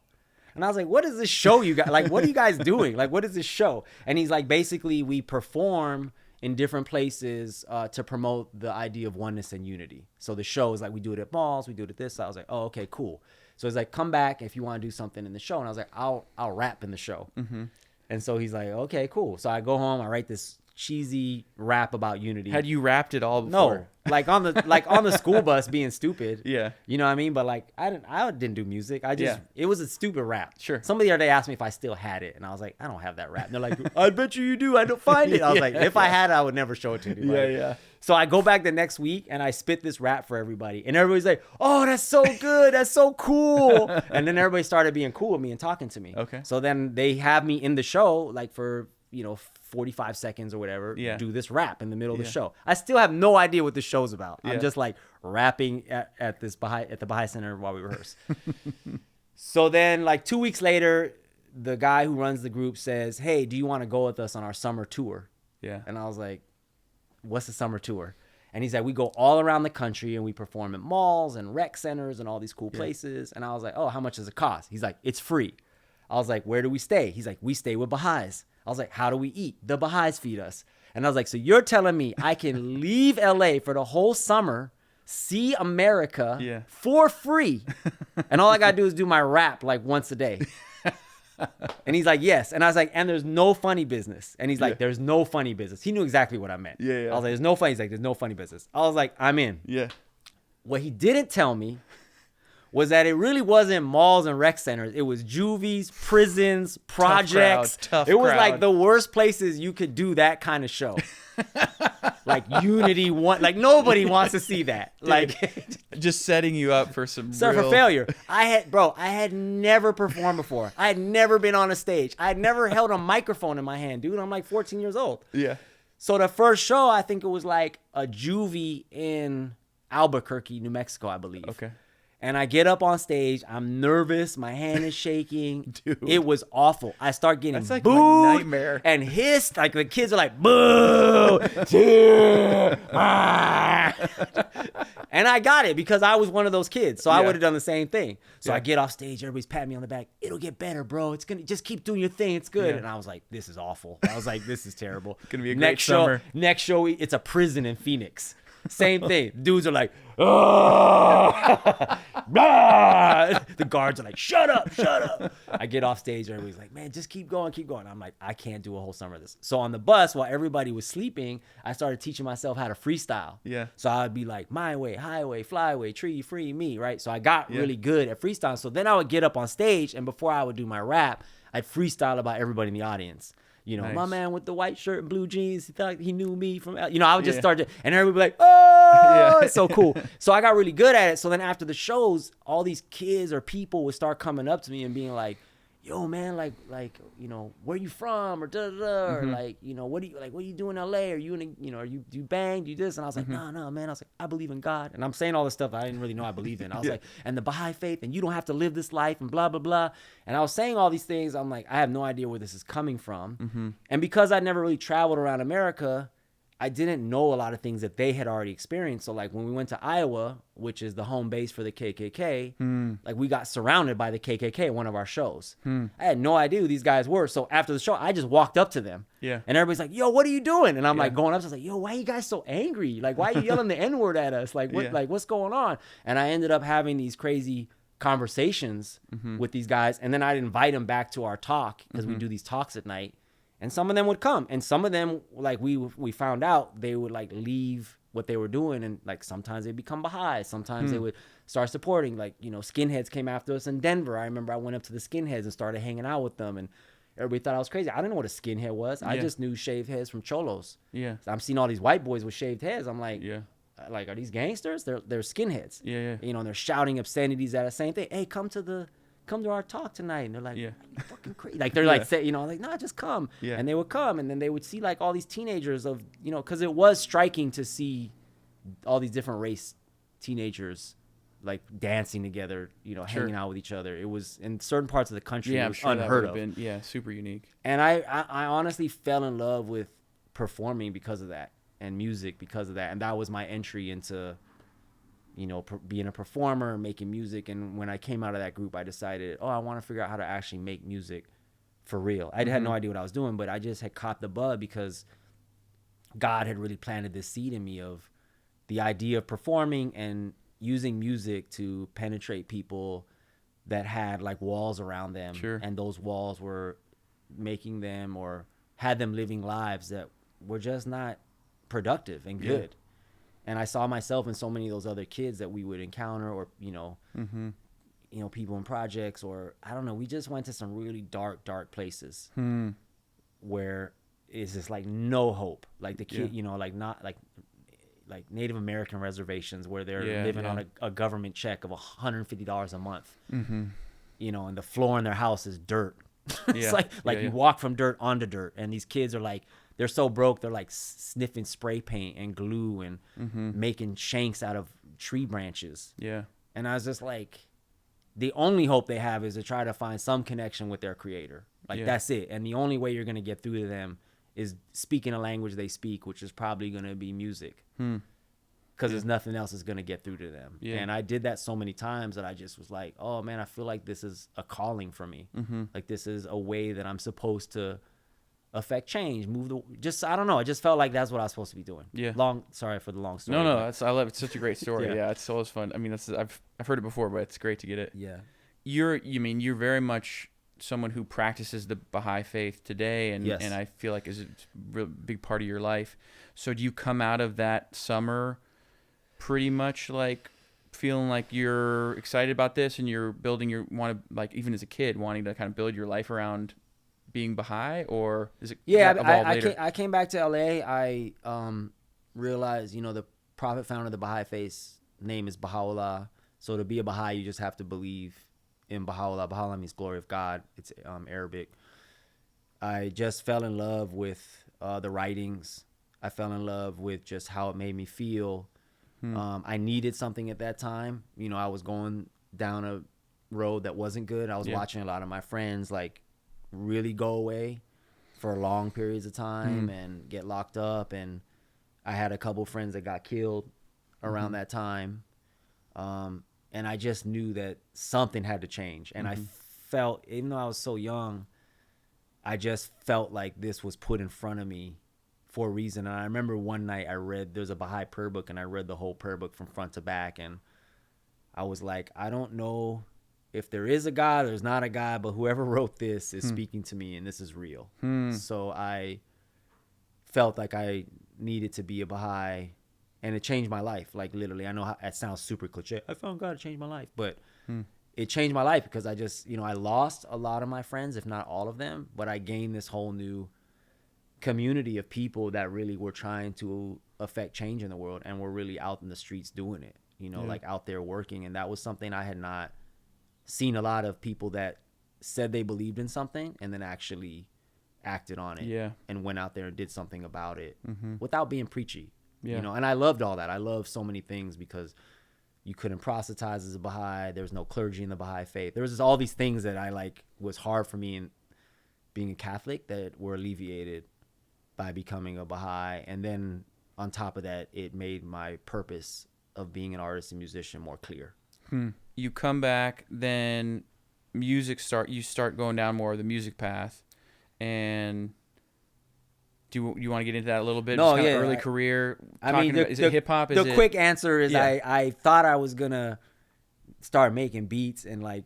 And I was like, what is this show you got? Like, what are you guys doing? Like, what is this show? And he's like, basically, we perform in different places to promote the idea of oneness and unity. So the show is like, we do it at malls, we do it at this. So I was like, oh, okay, cool. So he's like, come back if you want to do something in the show. And I was like, I'll rap in the show. And so he's like, okay, cool. So I go home, I write this cheesy rap about unity.
Had you rapped it all before?
No, like on the school bus being stupid. Yeah. You know what I mean? But like I didn't do music. It was a stupid rap. Sure. Somebody the other day asked me if I still had it, and I was like, I don't have that rap. And they're like, I bet you do. I don't find it. I was like, if I had it, I would never show it to anybody. Yeah. So I go back the next week and I spit this rap for everybody, and everybody's like, oh, that's so good. That's so cool. And then everybody started being cool with me and talking to me. Okay. So then they have me in the show like for 45 seconds or whatever, do this rap in the middle of the show. I still have no idea what the show's about. I'm just like rapping at the Bahá'í Center while we rehearse. So then like 2 weeks later, the guy who runs the group says, hey, do you want to go with us on our summer tour? Yeah. And I was like, what's the summer tour? And he's like, we go all around the country and we perform at malls and rec centers and all these cool places. And I was like, oh, how much does it cost? He's like, it's free. I was like, where do we stay? He's like, we stay with Baha'is. I was like, how do we eat? The Baha'is feed us. And I was like, so you're telling me I can leave LA for the whole summer, see America for free, and all I got to do is do my rap like once a day? And he's like, yes. And I was like, and there's no funny business. And he's like, there's no funny business. He knew exactly what I meant. I was like, there's no funny. He's like, there's no funny business. I was like, I'm in. Yeah. what he didn't tell me was that it really wasn't malls and rec centers. It was juvies, prisons, projects.
Tough
it was
crowd.
like the worst places you could do that kind of show. Like Unity like nobody wants to see that.
Dude,
like
just setting you up for some
for failure. I had never performed before. I had never been on a stage. I had never held a microphone in my hand, dude. I'm like 14 years old.
Yeah.
So the first show, I think it was like a juvie in Albuquerque, New Mexico, I believe.
Okay.
And I get up on stage. I'm nervous. My hand is shaking.
Dude.
It was awful. I start getting
That's like
booed
my nightmare.
and hissed. Like the kids are like, boo, cheer, ah. And I got it because I was one of those kids. So I would have done the same thing. So I get off stage. Everybody's patting me on the back. It'll get better, bro. It's gonna just keep doing your thing. It's good. And I was like, this is awful. I was like, this is terrible.
Gonna be a great summer.
Next show, it's a prison in Phoenix. Same thing. Dudes are like, oh, the guards are like, shut up. I get off stage. Everybody's like, man, just keep going. I'm like, I can't do a whole summer of this. So on the bus, while everybody was sleeping, I started teaching myself how to freestyle.
Yeah.
So I would be like, my way, highway, flyway, tree, free, me, right? So I got really good at freestyle. So then I would get up on stage, and before I would do my rap, I'd freestyle about everybody in the audience. You know, my man with the white shirt and blue jeans, he thought he knew me from, you know, I would just start to, and everybody would be like, oh, it's so cool. So I got really good at it. So then after the shows, all these kids or people would start coming up to me and being like, yo, man, like, you know, where you from? Or da-da-da, or like, you know, what do you do in LA? Are you in, you know, do you bang? Do you this? And I was like, no, man. I was like, I believe in God. And I'm saying all this stuff I didn't really know I believed in. I was like, and the Bahá'í Faith, and you don't have to live this life, and blah, blah, blah. And I was saying all these things. I'm like, I have no idea where this is coming from. And because I never really traveled around America, I didn't know a lot of things that they had already experienced. So like when we went to Iowa, which is the home base for the KKK, like we got surrounded by the KKK at one of our shows. I had no idea who these guys were. So after the show, I just walked up to them. Yeah. And everybody's like, yo, what are you doing? And I'm like going up. So I was like, yo, why are you guys so angry? Like, why are you yelling the N-word at us? Like, what? Like, what's going on? And I ended up having these crazy conversations with these guys. And then I'd invite them back to our talk because we do these talks at night. And some of them would come, and some of them, like we found out, they would like leave what they were doing, and like sometimes they'd become Baha'i, sometimes they would start supporting, like, you know, skinheads came after us in Denver. I remember I went up to the skinheads and started hanging out with them, and everybody thought I was crazy. I didn't know what a skinhead was. I just knew shaved heads from cholos. Yeah, I'm seeing all these white boys with shaved heads. I'm like, like, are these gangsters? They're skinheads. You know, and they're shouting obscenities at us, saying, "Hey, come to our talk tonight." And they're like, you fucking crazy. Like, they're like, say, you know, like, nah, just come. And they would come, and then they would see like all these teenagers of, you know, because it was striking to see all these different race teenagers like dancing together, you know, hanging out with each other. It was in certain parts of the country, it was unheard of.
Been, super unique.
And I honestly fell in love with performing because of that, and music because of that. And that was my entry into, you know, being a performer, making music. And when I came out of that group, I decided, I want to figure out how to actually make music for real. I had no idea what I was doing, but I just had caught the bug because God had really planted this seed in me of the idea of performing and using music to penetrate people that had like walls around them. And those walls were making them, or had them living lives that were just not productive and good. And I saw myself in so many of those other kids that we would encounter, or, you know, you know, people in projects, or I don't know. We just went to some really dark places where it's just like no hope. Like the kid, you know, like not like Native American reservations where they're living on a government check of $150 a month. You know, and the floor in their house is dirt. It's like you walk from dirt onto dirt, and these kids are like, they're so broke, they're like sniffing spray paint and glue and making shanks out of tree branches. And I was just like, the only hope they have is to try to find some connection with their creator. Like, that's it. And the only way you're going to get through to them is speaking a language they speak, which is probably going to be music. Because there's nothing else that's going to get through to them. And I did that so many times that I just was like, oh man, I feel like this is a calling for me. Like, this is a way that I'm supposed to affect change, I don't know. I just felt like that's what I was supposed to be doing. Sorry for the long story.
No, I love it. It's such a great story. It's always fun. I mean, I've heard it before, but it's great to get it. You're very much someone who practices the Bahá'í Faith today, and I feel like is a real big part of your life. So do you come out of that summer pretty much like feeling like you're excited about this and you're building like even as a kid wanting to kind of build your life around being Baha'i, or is it
I came back to LA. I realized, the prophet founder of the Bahá'í Faith name is Baha'u'llah. So to be a Baha'i, you just have to believe in Baha'u'llah. Baha'u'llah means glory of God. It's Arabic. I just fell in love with the writings. I fell in love with just how it made me feel. I needed something at that time. I was going down a road that wasn't good. I was watching a lot of my friends like really go away for long periods of time and get locked up. And I had a couple friends that got killed around that time. And I just knew that something had to change. And I felt, even though I was so young, I just felt like this was put in front of me for a reason. And I remember one night there's a Baha'i prayer book, and I read the whole prayer book from front to back. And I was like, I don't know if there is a God or there's not a God, but whoever wrote this is speaking to me, and this is real. So I felt like I needed to be a Baha'i, and it changed my life. Like literally, I know how it sounds super cliche. I found God to change my life, but it changed my life because I just, I lost a lot of my friends, if not all of them, but I gained this whole new community of people that really were trying to affect change in the world and were really out in the streets doing it, like out there working. And that was something I had not seen a lot of people that said they believed in something and then actually acted on it and went out there and did something about it without being preachy, and I loved all that. I loved so many things because you couldn't proselytize as a Baha'i. There was no clergy in the Baha'i faith. There was just all these things that I was hard for me in being a Catholic that were alleviated by becoming a Baha'i. And then on top of that, it made my purpose of being an artist and musician more clear.
You come back, then you start going down more of the music path. And do you want to get into that a little bit?
No,
just
yeah.
Early career.
Is
it hip hop?
The quick answer is I thought I was gonna start making beats and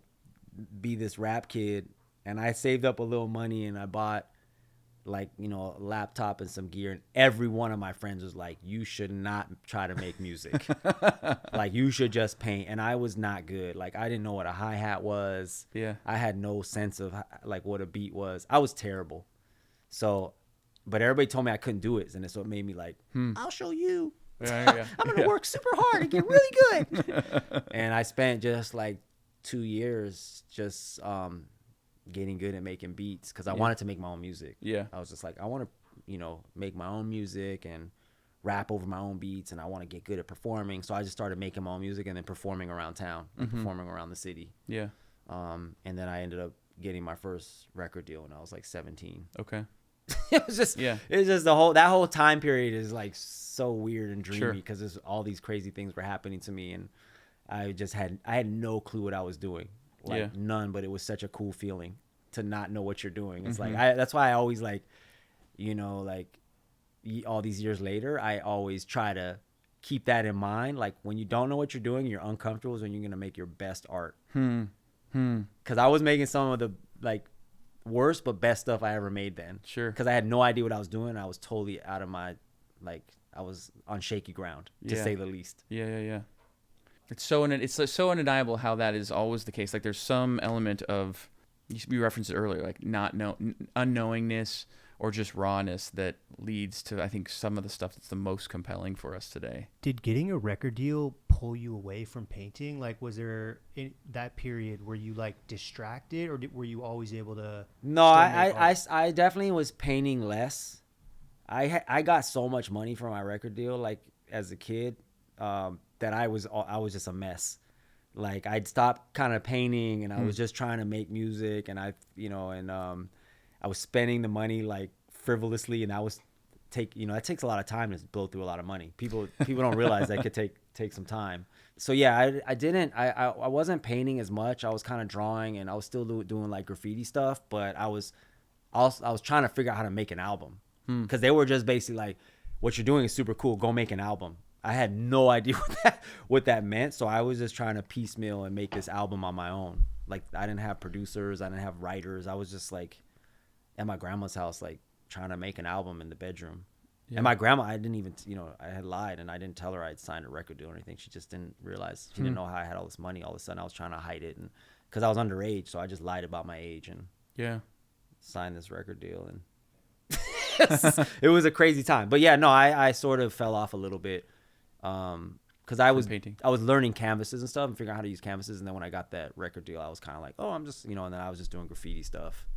be this rap kid, and I saved up a little money and I bought a laptop and some gear, and every one of my friends was like, you should not try to make music. You should just paint. And I was not good. I didn't know what a hi-hat was. I had no sense of what a beat was. I was terrible. So, but everybody told me I couldn't do it, and that's what made me I'll show you. I'm gonna work super hard and get really good. And I spent just 2 years just getting good at making beats because I wanted to make my own music. I was just I want to make my own music and rap over my own beats, and I want to get good at performing. So I just started making my own music and then performing around town and performing around the city. And then I ended up getting my first record deal when I was 17.
Okay.
It was just that whole time period is so weird and dreamy because there's all these crazy things were happening to me, and I had no clue what I was doing. None, but it was such a cool feeling to not know what you're doing. It's that's why I always all these years later, I always try to keep that in mind. When you don't know what you're doing, you're uncomfortable is when you're going to make your best art. Cause I was making some of the worst, but best stuff I ever made then. Cause I had no idea what I was doing. I was totally out of my, I was on shaky ground to say the least. It's
so undeniable how that is always the case. There's some element of, you referenced it earlier, unknowingness or just rawness that leads to, I think, some of the stuff that's the most compelling for us today.
Did getting a record deal pull you away from painting? Was there in that period, were you distracted, or were you always able to?
No, I definitely was painting less. I got so much money from my record deal, as a kid, that I was just a mess. I'd stopped kind of painting, and I was just trying to make music, and I was spending the money frivolously, and it takes a lot of time to blow through a lot of money. People don't realize that could take some time. So yeah, I wasn't painting as much. I was kind of drawing, and I was still doing graffiti stuff, but I was trying to figure out how to make an album, because they were just basically what you're doing is super cool, go make an album. I had no idea what that meant, so I was just trying to piecemeal and make this album on my own. I didn't have producers, I didn't have writers. I was just at my grandma's house, trying to make an album in the bedroom. And my grandma, I didn't even, I had lied and I didn't tell her I'd signed a record deal or anything. She just didn't realize. She didn't know how I had all this money. All of a sudden, I was trying to hide it, and because I was underage, so I just lied about my age and signed this record deal, and it was a crazy time. But yeah, no, I sort of fell off a little bit because I was learning canvases and stuff and figuring out how to use canvases. And then when I got that record deal, I was kind of like, oh, I'm just, and then I was just doing graffiti stuff.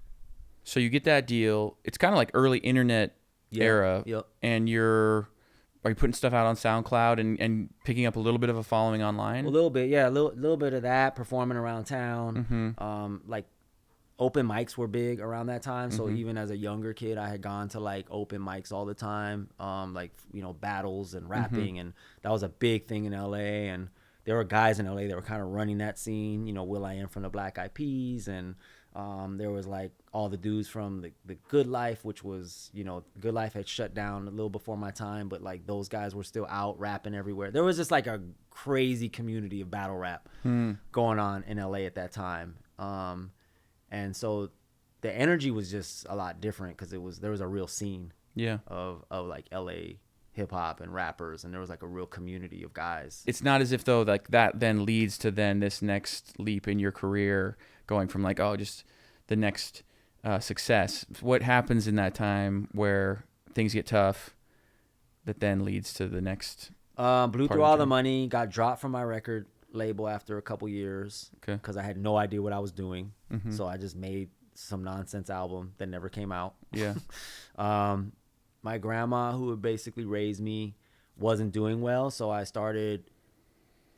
So you get that deal. It's kind of like early internet era, and are you putting stuff out on SoundCloud and picking up a little bit of a following online?
A little bit, yeah, a little bit of that, performing around town. Like open mics were big around that time, so even as a younger kid, I had gone to like open mics all the time, like battles and rapping, and that was a big thing in LA. And there were guys in LA that were kind of running that scene, will.i.am from the Black Eyed Peas, and there was like all the dudes from the Good Life, which was, Good Life had shut down a little before my time, but like those guys were still out rapping everywhere. There was just like a crazy community of battle rap going on in LA at that time. And so the energy was just a lot different because there was a real scene of like LA hip hop and rappers, and there was like a real community of guys.
It's not as if though like that then leads to then this next leap in your career, going from like just the next success. What happens in that time where things get tough that then leads to the next?
Blew through all the money, got dropped from my record label after a couple years because I had no idea what I was doing. So I just made some nonsense album that never came out. My grandma, who had basically raised me, wasn't doing well, so I started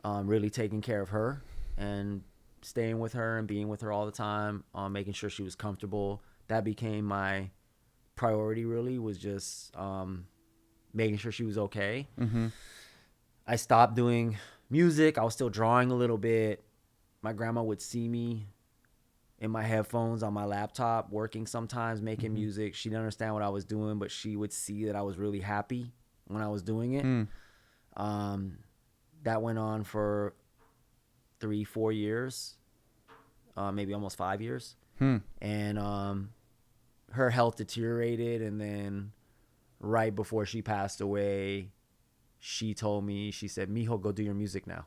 really taking care of her and staying with her and being with her all the time, making sure she was comfortable. That became my priority, really, was just making sure she was okay. I stopped doing music. I was still drawing a little bit. My grandma would see me in my headphones on my laptop working sometimes, making music. She didn't understand what I was doing, but she would see that I was really happy when I was doing it. That went on for 3-4 years, maybe almost 5 years. And her health deteriorated, and then right before she passed away, she told me, she said, "Mijo, go do your music now."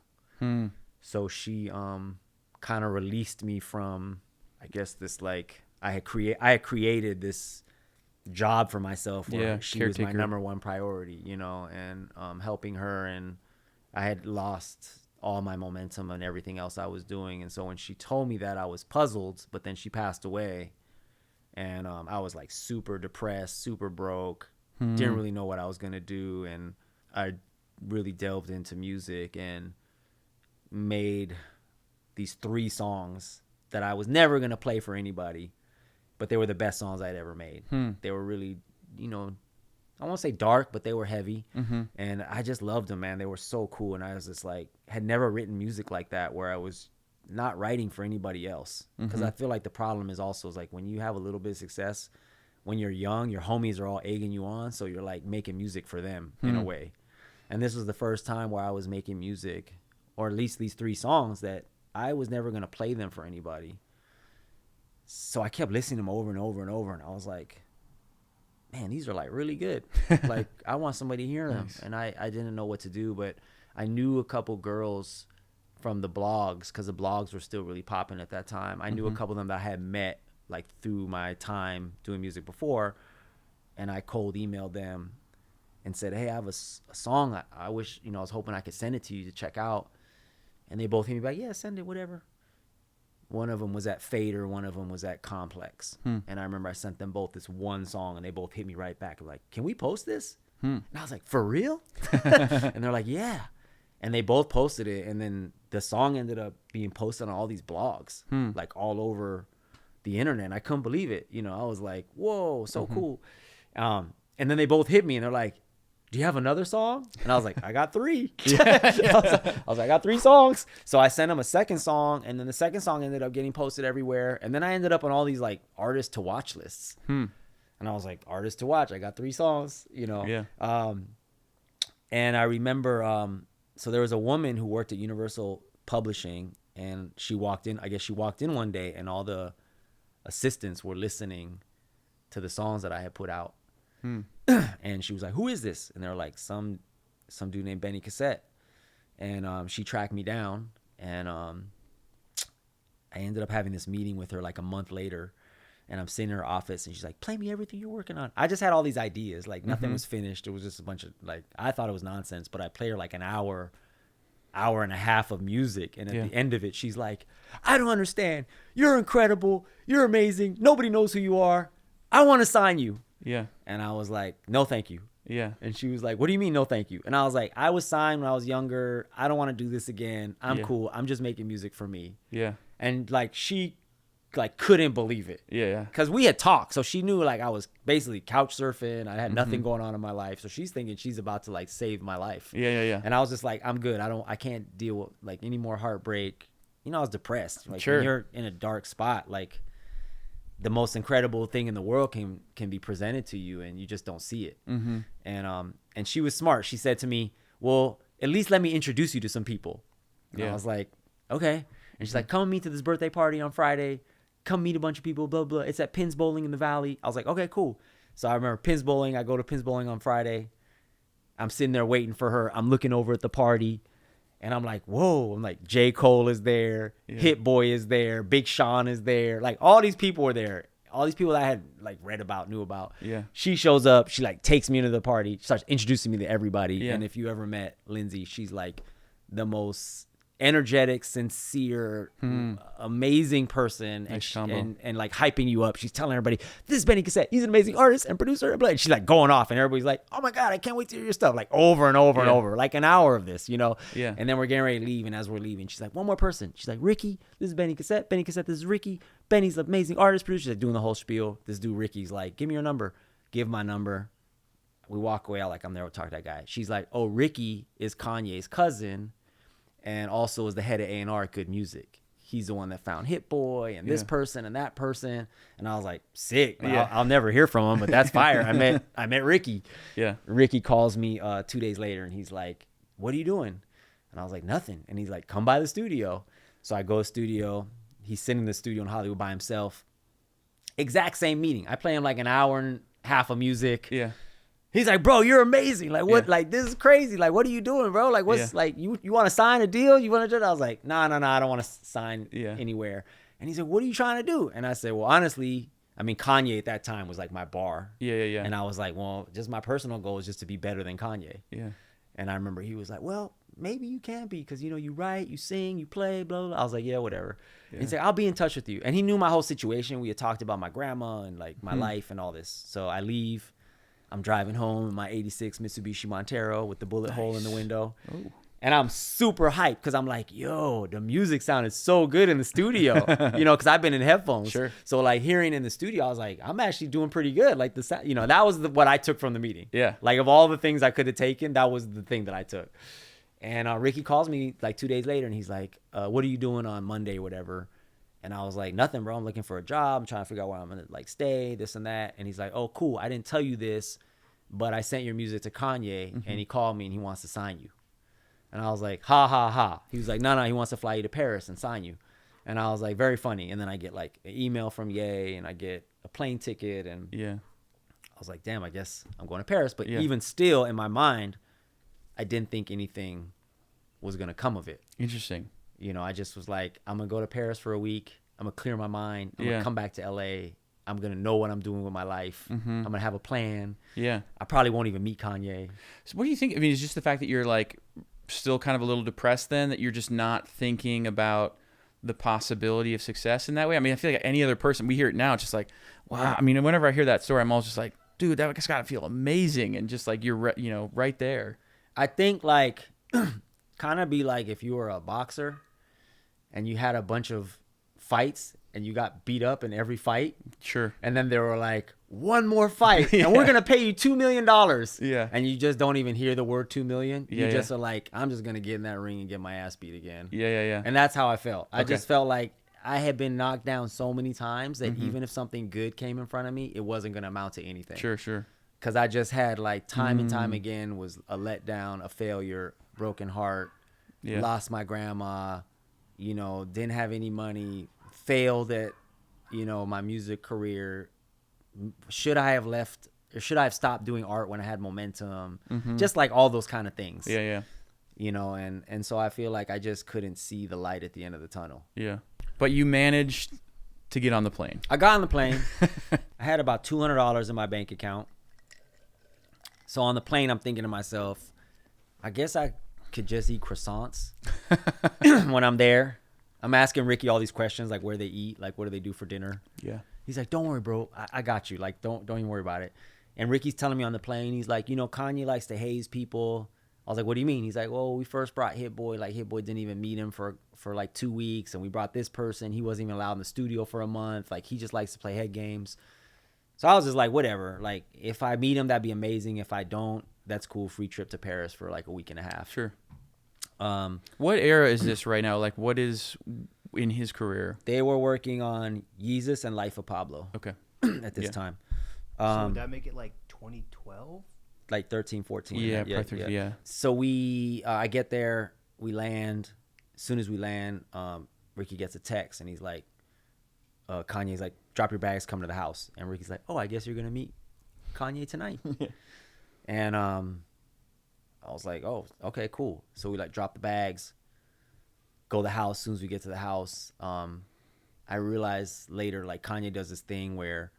So she kind of released me from, I guess, this like I had created this job for myself where she caretaker. Was my number one priority, and helping her, and I had lost all my momentum and everything else I was doing. And so when she told me that, I was puzzled, but then she passed away, and I was like super depressed, super broke, didn't really know what I was gonna do, and I really delved into music and made these 3 songs that I was never going to play for anybody, but they were the best songs I'd ever made. They were really, I won't say dark, but they were heavy. And I just loved them, man. They were so cool. And I was just like, had never written music like that where I was not writing for anybody else. Because I feel like the problem is also is like when you have a little bit of success, when you're young, your homies are all egging you on. So you're like making music for them in a way. And this was the first time where I was making music, or at least these 3 songs that I was never going to play them for anybody. So I kept listening to them over and over and over. And I was like, man, these are like really good. Like I want somebody to hear them. Nice. And I didn't know what to do, but I knew a couple girls from the blogs, because the blogs were still really popping at that time. I knew a couple of them that I had met like through my time doing music before. And I cold emailed them and said, hey, I have a song. I wish, I was hoping I could send it to you to check out. And they both hit me back, yeah, send it, whatever. One of them was at Fader, one of them was at Complex. And I remember I sent them both this one song, and they both hit me right back. Like, can we post this? And I was like, for real? And they're like, yeah. And they both posted it, and then the song ended up being posted on all these blogs, like all over the internet. And I couldn't believe it. I was like, whoa, so cool. And then they both hit me, and they're like, do you have another song? And I was like, I got 3. I was like, I got 3 songs. So I sent them a second song, and then the second song ended up getting posted everywhere. And then I ended up on all these like artists to watch lists. And I was like, artists to watch. I got 3 songs, And I remember, so there was a woman who worked at Universal Publishing, and she walked in. I guess she walked in one day, and all the assistants were listening to the songs that I had put out. And she was like, who is this? And they're like, some dude named Benny Cassette. And she tracked me down, and I ended up having this meeting with her like a month later. And I'm sitting in her office, and she's like, play me everything you're working on. I just had all these ideas. Like, nothing was finished. It was just a bunch of, like, I thought it was nonsense, but I played her like an hour and a half of music. And at the end of it, she's like, I don't understand. You're incredible. You're amazing. Nobody knows who you are. I want to sign you.
Yeah.
And I was like, no, thank you.
Yeah.
And she was like, what do you mean, no, thank you? And I was like, I was signed when I was younger. I don't want to do this again. I'm cool. I'm just making music for me.
Yeah.
And like, she like couldn't believe it.
Yeah.
Because we had talked. So she knew like I was basically couch surfing. I had nothing going on in my life. So she's thinking she's about to like save my life.
Yeah.
And I was just like, I'm good. I can't deal with like any more heartbreak. You know, I was depressed. Like
Sure.
when you're in a dark spot, like the most incredible thing in the world can be presented to you, and you just don't see it. And she was smart. She said to me, well, at least let me introduce you to some people. And I was like, okay. And she's like, come meet to this birthday party on Friday. Come meet a bunch of people, blah, blah. It's at Pins Bowling in the Valley. I was like, okay, cool. So I remember Pins Bowling. I go to Pins Bowling on Friday. I'm sitting there waiting for her. I'm looking over at the party. And I'm like, whoa. I'm like, J. Cole is there. Hit Boy is there. Big Sean is there. Like, all these people were there. All these people that I had, like, read about, knew about.
Yeah.
She shows up. She, like, takes me into the party. She starts introducing me to everybody.
Yeah.
And if you ever met Lindsay, she's, like, the most energetic, sincere, amazing person, and like hyping you up. She's telling everybody, this is Benny Cassette. He's an amazing artist and producer. And she's like going off, and everybody's like, oh my God, I can't wait to hear your stuff. Like over and over and over, like an hour of this, you know?
Yeah.
And then we're getting ready to leave, and as we're leaving, she's like, one more person. She's like, Ricky, this is Benny Cassette. Benny Cassette, this is Ricky. Benny's an amazing artist, producer. She's like doing the whole spiel. This dude, Ricky's like, give me your number. Give my number. We walk away. I'm there to talk to that guy. She's like, oh, Ricky is Kanye's cousin, and also is the head of A&R at Good Music. He's the one that found Hit Boy and this person and that person. And I was like, sick. I'll never hear from him, but that's fire. I met Ricky.
Yeah.
Ricky calls me 2 days later, and he's like, what are you doing? And I was like, nothing. And he's like, come by the studio. So I go to the studio. He's sitting in the studio in Hollywood by himself. Exact same meeting. I play him like an hour and a half of music.
Yeah.
He's like, bro, you're amazing. Like, what? Like, this is crazy. Like, what are you doing, bro? Like, what's like, you want to sign a deal? You want to do it? I was like, no, I don't want to sign anywhere. And he's like, what are you trying to do? And I said, well, honestly, I mean, Kanye at that time was like my bar.
Yeah.
And I was like, well, just my personal goal is just to be better than Kanye.
Yeah.
And I remember he was like, well, maybe you can be, because, you know, you write, you sing, you play, blah, blah, blah. I was like, yeah, whatever. Yeah. He's like, I'll be in touch with you. And he knew my whole situation. We had talked about my grandma and like my life and all this. So I leave. I'm driving home in my 86 Mitsubishi Montero with the bullet hole in the window. Oh. And I'm super hyped because I'm like, yo, the music sounded so good in the studio, you know, because I've been in headphones. Sure. So like hearing in the studio, I was like, I'm actually doing pretty good. Like you know, that was what I took from the meeting. Yeah. Like of all the things I could have taken, that was the thing that I took. And Ricky calls me like 2 days later, and he's like, what are you doing on Monday or whatever? And I was like, nothing, bro. I'm looking for a job. I'm trying to figure out where I'm going to like stay, this and that. And he's like, oh, cool. I didn't tell you this, but I sent your music to Kanye, and he called me and he wants to sign you. And I was like, ha, ha, ha. He was like, no, he wants to fly you to Paris and sign you. And I was like, very funny. And then I get like an email from Ye, and I get a plane ticket. And I was like, damn, I guess I'm going to Paris. But even still in my mind, I didn't think anything was going to come of it.
Interesting.
You know, I just was like, I'm going to go to Paris for a week. I'm going to clear my mind. I'm going to come back to LA. I'm going to know what I'm doing with my life. I'm going to have a plan. Yeah. I probably won't even meet Kanye.
So what do you think? I mean, it's just the fact that you're like still kind of a little depressed then, that you're just not thinking about the possibility of success in that way. I mean, I feel like any other person, we hear it now, it's just like, wow. I mean, whenever I hear that story, I'm always just like, dude, that just got to feel amazing. And just like, you're, you know, right there.
I think like kind of be like if you were a boxer and you had a bunch of fights and you got beat up in every fight. Sure. And then they were like, one more fight and we're going to pay you $2 million. Yeah. And you just don't even hear the word 2 million. You just are like, I'm just going to get in that ring and get my ass beat again. Yeah. And that's how I felt. Okay. I just felt like I had been knocked down so many times that even if something good came in front of me, it wasn't going to amount to anything. Sure. Because I just had like time and time again was a letdown, a failure, broken heart, lost my grandma, you know, didn't have any money, failed at, you know, my music career. Should I have left should I have stopped doing art when I had momentum?
Mm-hmm.
Just like all those kind of things.
Yeah.
You know, and so I feel like I just couldn't see the light at the end of the tunnel.
Yeah. But you managed to get on the plane.
I got on the plane. I had about $200 in my bank account. So on the plane, I'm thinking to myself, I guess I could just eat croissants when I'm there. I'm asking Ricky all these questions, like where they eat, like what do they do for dinner.
Yeah.
He's like, don't worry, bro. I got you. Like, don't even worry about it. And Ricky's telling me on the plane, he's like, you know, Kanye likes to haze people. I was like, what do you mean? He's like, well, we first brought Hit Boy. Like, Hit Boy didn't even meet him for like 2 weeks. And we brought this person. He wasn't even allowed in the studio for a month. Like, he just likes to play head games. So I was just like, whatever. Like, if I meet him, that'd be amazing. If I don't, that's cool. Free trip to Paris for like a week and a half.
Sure. What era is this right now? Like, what is in his career?
They were working on Yeezus and Life of Pablo.
Okay.
At this time.
So would that make it like 2012?
Like 13, 14.
Yeah, yeah.
So I get there, we land. As soon as we land, Ricky gets a text and he's like, Kanye's like, drop your bags, come to the house. And Ricky's like, oh, I guess you're going to meet Kanye tonight. And I was like, oh, okay, cool. So we like drop the bags, go to the house. As soon as we get to the house, I realized later, like Kanye does this thing where,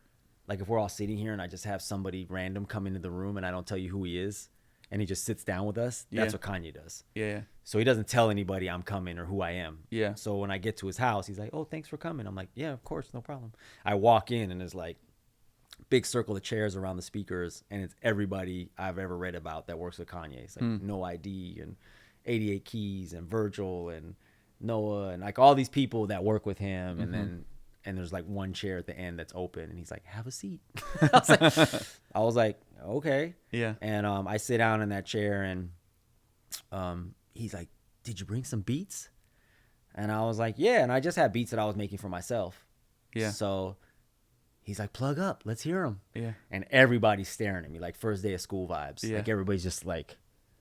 like if we're all sitting here and I just have somebody random come into the room and I don't tell you who he is and he just sits down with us, that's what Kanye does.
Yeah.
So he doesn't tell anybody I'm coming or who I am.
Yeah.
So when I get to his house, he's like, oh, thanks for coming. I'm like, yeah, of course, no problem. I walk in and there's like big circle of chairs around the speakers and it's everybody I've ever read about that works with Kanye. It's like No ID and 88 Keys and Virgil and Noah and like all these people that work with him. And there's like one chair at the end that's open and he's like, have a seat. I was like, okay.
Yeah.
And I sit down in that chair and he's like, did you bring some beats? And I was like, yeah. And I just had beats that I was making for myself.
Yeah.
So he's like, plug up, let's hear them.
Yeah.
And everybody's staring at me like first day of school vibes.
Yeah.
Like everybody's just like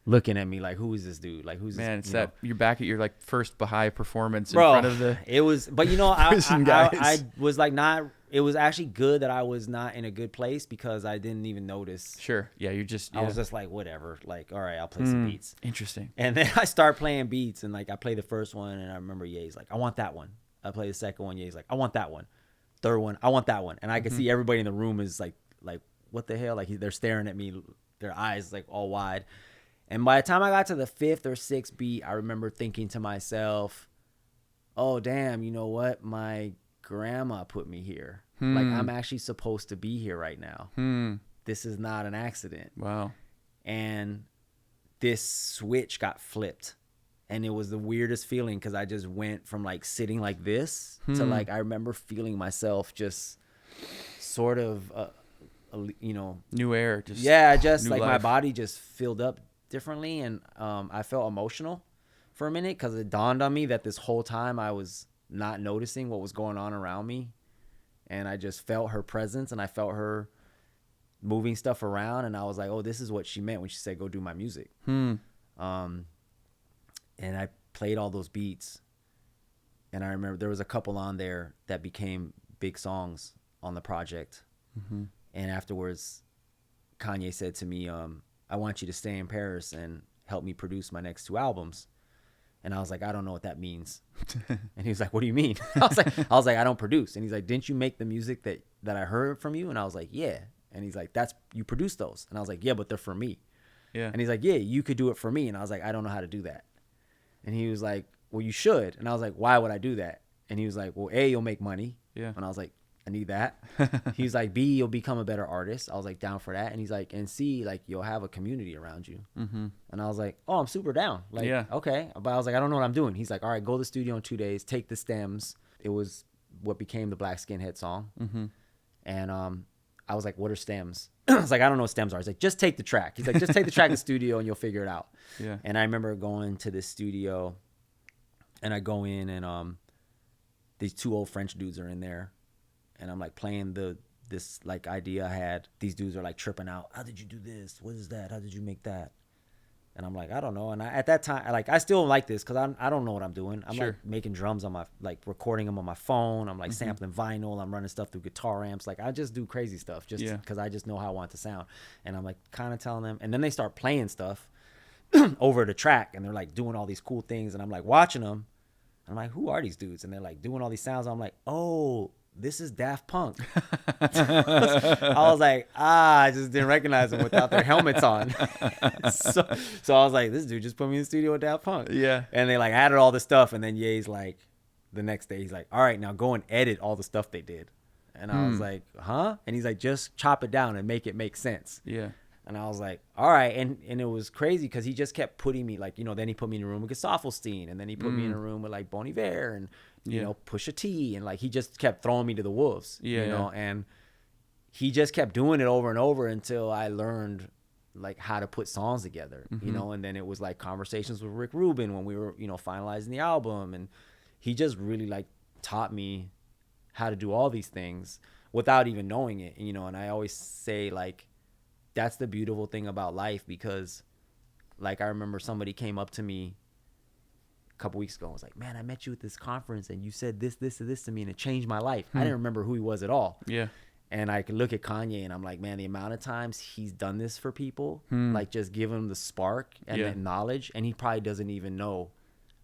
looking at me like, who is this dude? Like, who's
Man,
this?
it's that you're back at your like first Bahá'í performance in
Bro,
front of the
it was, but you know,
prison guys.
I was like not, it was actually good that I was not in a good place because I didn't even notice.
Sure. Yeah, you just
I was just like, whatever. Like, all right, I'll play some beats.
Interesting.
And then I start playing beats and like I play the first one and I remember Ye's like, I want that one. I play the second one. Ye's like, I want that one. Third one, I want that one. And I could see everybody in the room is like, what the hell? Like they're staring at me, their eyes like all wide. And by the time I got to the fifth or sixth beat, I remember thinking to myself, oh, damn, you know what? My grandma put me here. Like, I'm actually supposed to be here right now. This is not an accident.
Wow.
And this switch got flipped. And it was the weirdest feeling because I just went from, like, sitting like this to, like, I remember feeling myself just sort of, you know.
New air. Just
Like,
life.
my body just filled up differently. And I felt emotional for a minute because it dawned on me that this whole time I was not noticing what was going on around me. And I just felt her presence and I felt her moving stuff around. And I was like, oh, this is what she meant when she said, go do my music. And I played all those beats. And I remember there was a couple on there that became big songs on the project. And afterwards, Kanye said to me, I want you to stay in Paris and help me produce my next 2 albums. And I was like, I don't know what that means. And he was like, what do you mean? I was like, I don't produce. And he's like, didn't you make the music that I heard from you? And I was like, yeah. And he's like, you produced those. And I was like, yeah, but they're for me.
Yeah.
And he's like, yeah, you could do it for me. And I was like, I don't know how to do that. And he was like, well, you should. And I was like, why would I do that? And he was like, well, A, you'll make money.
Yeah.
And I was like, I need that. He was like, B, you'll become a better artist. I was like, down for that. And he's like, and C, like, you'll have a community around you. And I was like, oh, I'm super down. Like, okay. But I was like, I don't know what I'm doing. He's like, all right, go to the studio in 2 days, take the stems. It was what became the Black Skinhead song. And I was like, what are stems? I was like, I don't know what stems are. He's like, just take the track. He's like, just take the track to the studio and you'll figure it out.
Yeah.
And I remember going to this studio and I go in and these 2 old French dudes are in there. And I'm like playing this like idea I had. These dudes are like tripping out. How did you do this? What is that? How did you make that? And I'm like, I don't know. And at that time, like, I still like this because I don't know what I'm doing. I'm like making drums on my, like recording them on my phone. I'm like sampling vinyl. I'm running stuff through guitar amps. Like I just do crazy stuff just because I just know how I want it to sound. And I'm like kind of telling them. And then they start playing stuff over the track. And they're like doing all these cool things. And I'm like watching them. I'm like, who are these dudes? And they're like doing all these sounds. I'm like, oh, this is Daft Punk. I was like, I just didn't recognize them without their helmets on. so I was like, this dude just put me in the studio with Daft Punk.
Yeah.
And they like added all the stuff. And then Ye's like, the next day, he's like, all right, now go and edit all the stuff they did. And I was like, huh? And he's like, just chop it down and make it make sense.
Yeah.
And I was like, all right. And it was crazy because he just kept putting me like, you know, then he put me in a room with Gesaffelstein. And then he put me in a room with like Bon Iver and, you know, Pusha T. And like, he just kept throwing me to the wolves, you know, and he just kept doing it over and over until I learned like how to put songs together, you know, and then it was like conversations with Rick Rubin when we were, you know, finalizing the album. And he just really like taught me how to do all these things without even knowing it, you know. And I always say like, that's the beautiful thing about life, because like I remember somebody came up to me a couple weeks ago and was like, man, I met you at this conference and you said this to me and it changed my life. I didn't remember who he was at all.
Yeah.
And I can look at Kanye and I'm like, man, the amount of times he's done this for people, like just give him the spark and that knowledge, and he probably doesn't even know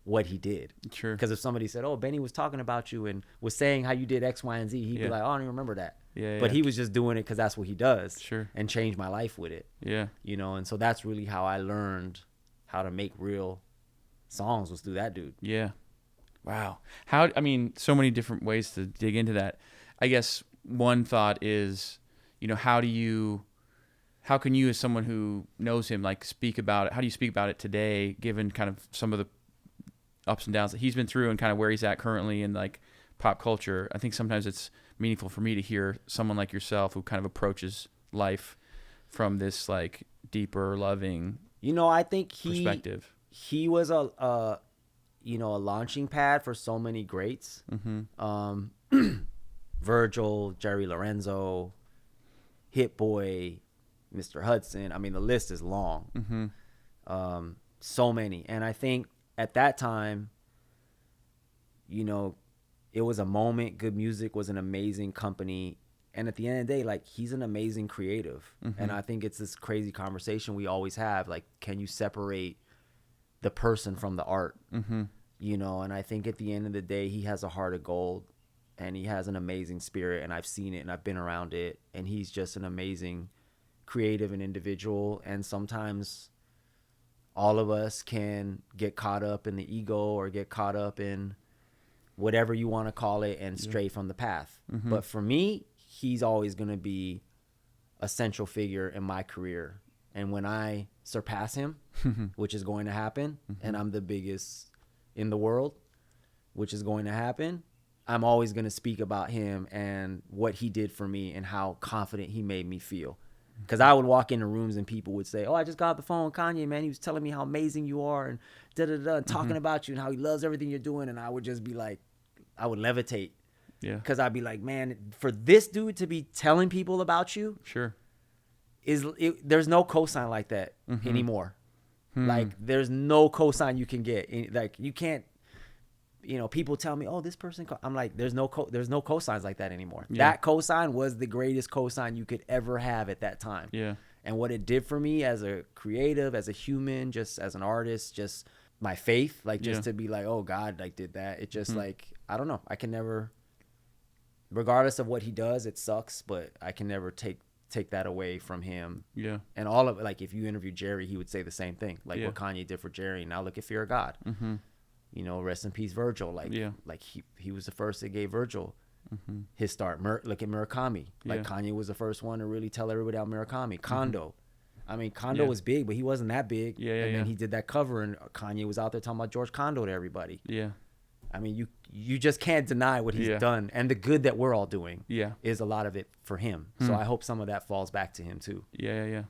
what he did.
Sure.
Because if somebody said, oh, Benny was talking about you and was saying how you did X, Y, and Z, he'd be like, oh, I don't even remember that.
Yeah.
But he was just doing it because that's what he does.
Sure.
And changed my life with it.
Yeah.
You know, and so that's really how I learned how to make real songs, was through that dude. Yeah.
Wow. I mean, so many different ways to dig into that. I guess one thought is, you know, how can you as someone who knows him, like speak about it? How do you speak about it today, given kind of some of the ups and downs that he's been through and kind of where he's at currently in like pop culture? I think sometimes it's meaningful for me to hear someone like yourself who kind of approaches life from this like deeper, loving,
you know, I think
perspective.
He was a launching pad for so many greats. Virgil, Jerry Lorenzo, Hit Boy, Mr. Hudson. I mean, the list is long. So many. And I think at that time, you know, it was a moment. Good Music was an amazing company. And at the end of the day, like, he's an amazing creative. And I think it's this crazy conversation we always have. Like, can you separate the person from the art? You know, and I think at the end of the day, he has a heart of gold. And he has an amazing spirit, and I've seen it, and I've been around it. And he's just an amazing creative and individual. And sometimes all of us can get caught up in the ego or get caught up in whatever you want to call it and stray from the path. But for me, he's always going to be a central figure in my career. And when I surpass him, which is going to happen, and I'm the biggest in the world, which is going to happen, I'm always going to speak about him and what he did for me and how confident he made me feel. Because I would walk into rooms and people would say, oh, I just got off the phone with Kanye, man. He was telling me how amazing you are and da-da-da, and talking about you and how he loves everything you're doing. And I would just be like, I would levitate.
Yeah.
Because I'd be like, man, for this dude to be telling people about you, there's no cosign like that anymore. Like, there's no cosign you can get. Like, you can't. You know, people tell me, oh, this person, I'm like, there's no cosigns like that anymore. That cosign was the greatest cosign you could ever have at that time.
Yeah.
And what it did for me as a creative, as a human, just as an artist, just my faith, like just to be like, oh, God, like did that. It just like, I don't know. I can never, regardless of what he does, it sucks, but I can never take that away from him. Yeah. And all of it, like if you interview Jerry, he would say the same thing. Like what Kanye did for Jerry. Now look at Fear of God. You know, rest in peace, Virgil. Like, like he was the first that gave Virgil his start. Look at Murakami. Like Kanye was the first one to really tell everybody about Murakami. Kondo. I mean, Kondo was big, but he wasn't that big. And then he did that cover, and Kanye was out there talking about George Kondo to everybody. Yeah. I mean, you just can't deny what he's done, and the good that we're all doing. Is a lot of it for him. So I hope some of that falls back to him too.
Yeah.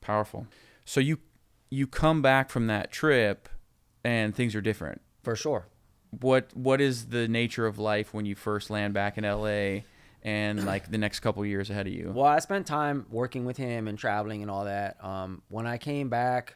Powerful. So you come back from that trip. And things are different.
For sure.
What is the nature of life when you first land back in LA and like the next couple of years ahead of you?
Well, I spent time working with him and traveling and all that. When I came back,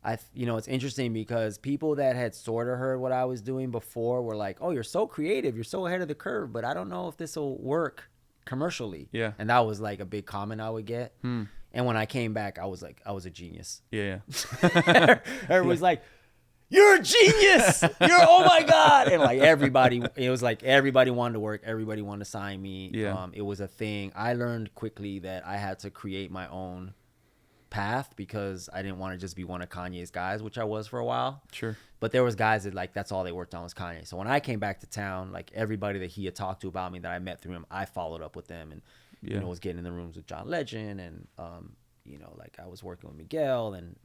It's interesting because people that had sort of heard what I was doing before were like, oh, you're so creative, you're so ahead of the curve, but I don't know if this will work commercially.
Yeah.
And that was like a big comment I would get. And when I came back, I was like, I was a genius.
Yeah.
Everybody's like, you're a genius. Oh my God. And like it was like everybody wanted to work. Everybody wanted to sign me.
Yeah.
It was a thing. I learned quickly that I had to create my own path because I didn't want to just be one of Kanye's guys, which I was for a while.
Sure.
But there was guys that like that's all they worked on was Kanye. So when I came back to town, like everybody that he had talked to about me that I met through him, I followed up with them and was getting in the rooms with John Legend and like I was working with Miguel and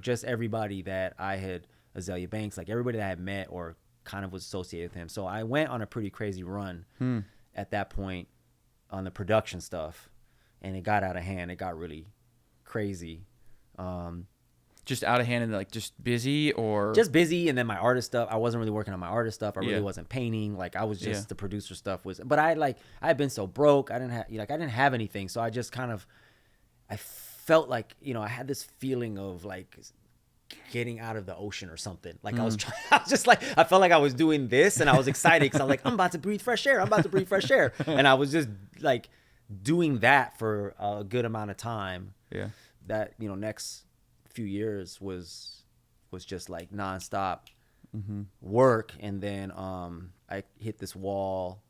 just everybody that I had, Azalea Banks, like everybody that I had met or kind of was associated with him. So I went on a pretty crazy run at that point on the production stuff, and it got out of hand. It got really crazy.
Just out of hand and like just busy or
just busy. And then my artist stuff, I wasn't really working on my artist stuff. I really wasn't painting. Like I was just the producer stuff but I had been so broke. I didn't have anything. So I just kind of, I felt like, I had this feeling of like getting out of the ocean or something. Like I was just like, I felt like I was doing this and I was excited because I'm like, I'm about to breathe fresh air. And I was just like doing that for a good amount of time.
Yeah.
That, next few years was just like nonstop work. And then I hit this wall.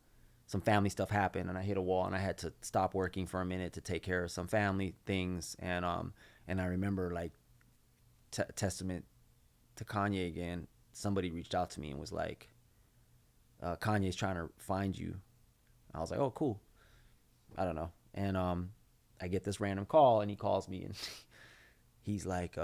Some family stuff happened and I hit a wall and I had to stop working for a minute to take care of some family things. And I remember like testament to Kanye again, somebody reached out to me and was like, Kanye's trying to find you. I was like, oh, cool. I don't know. And I get this random call and he calls me and he's like,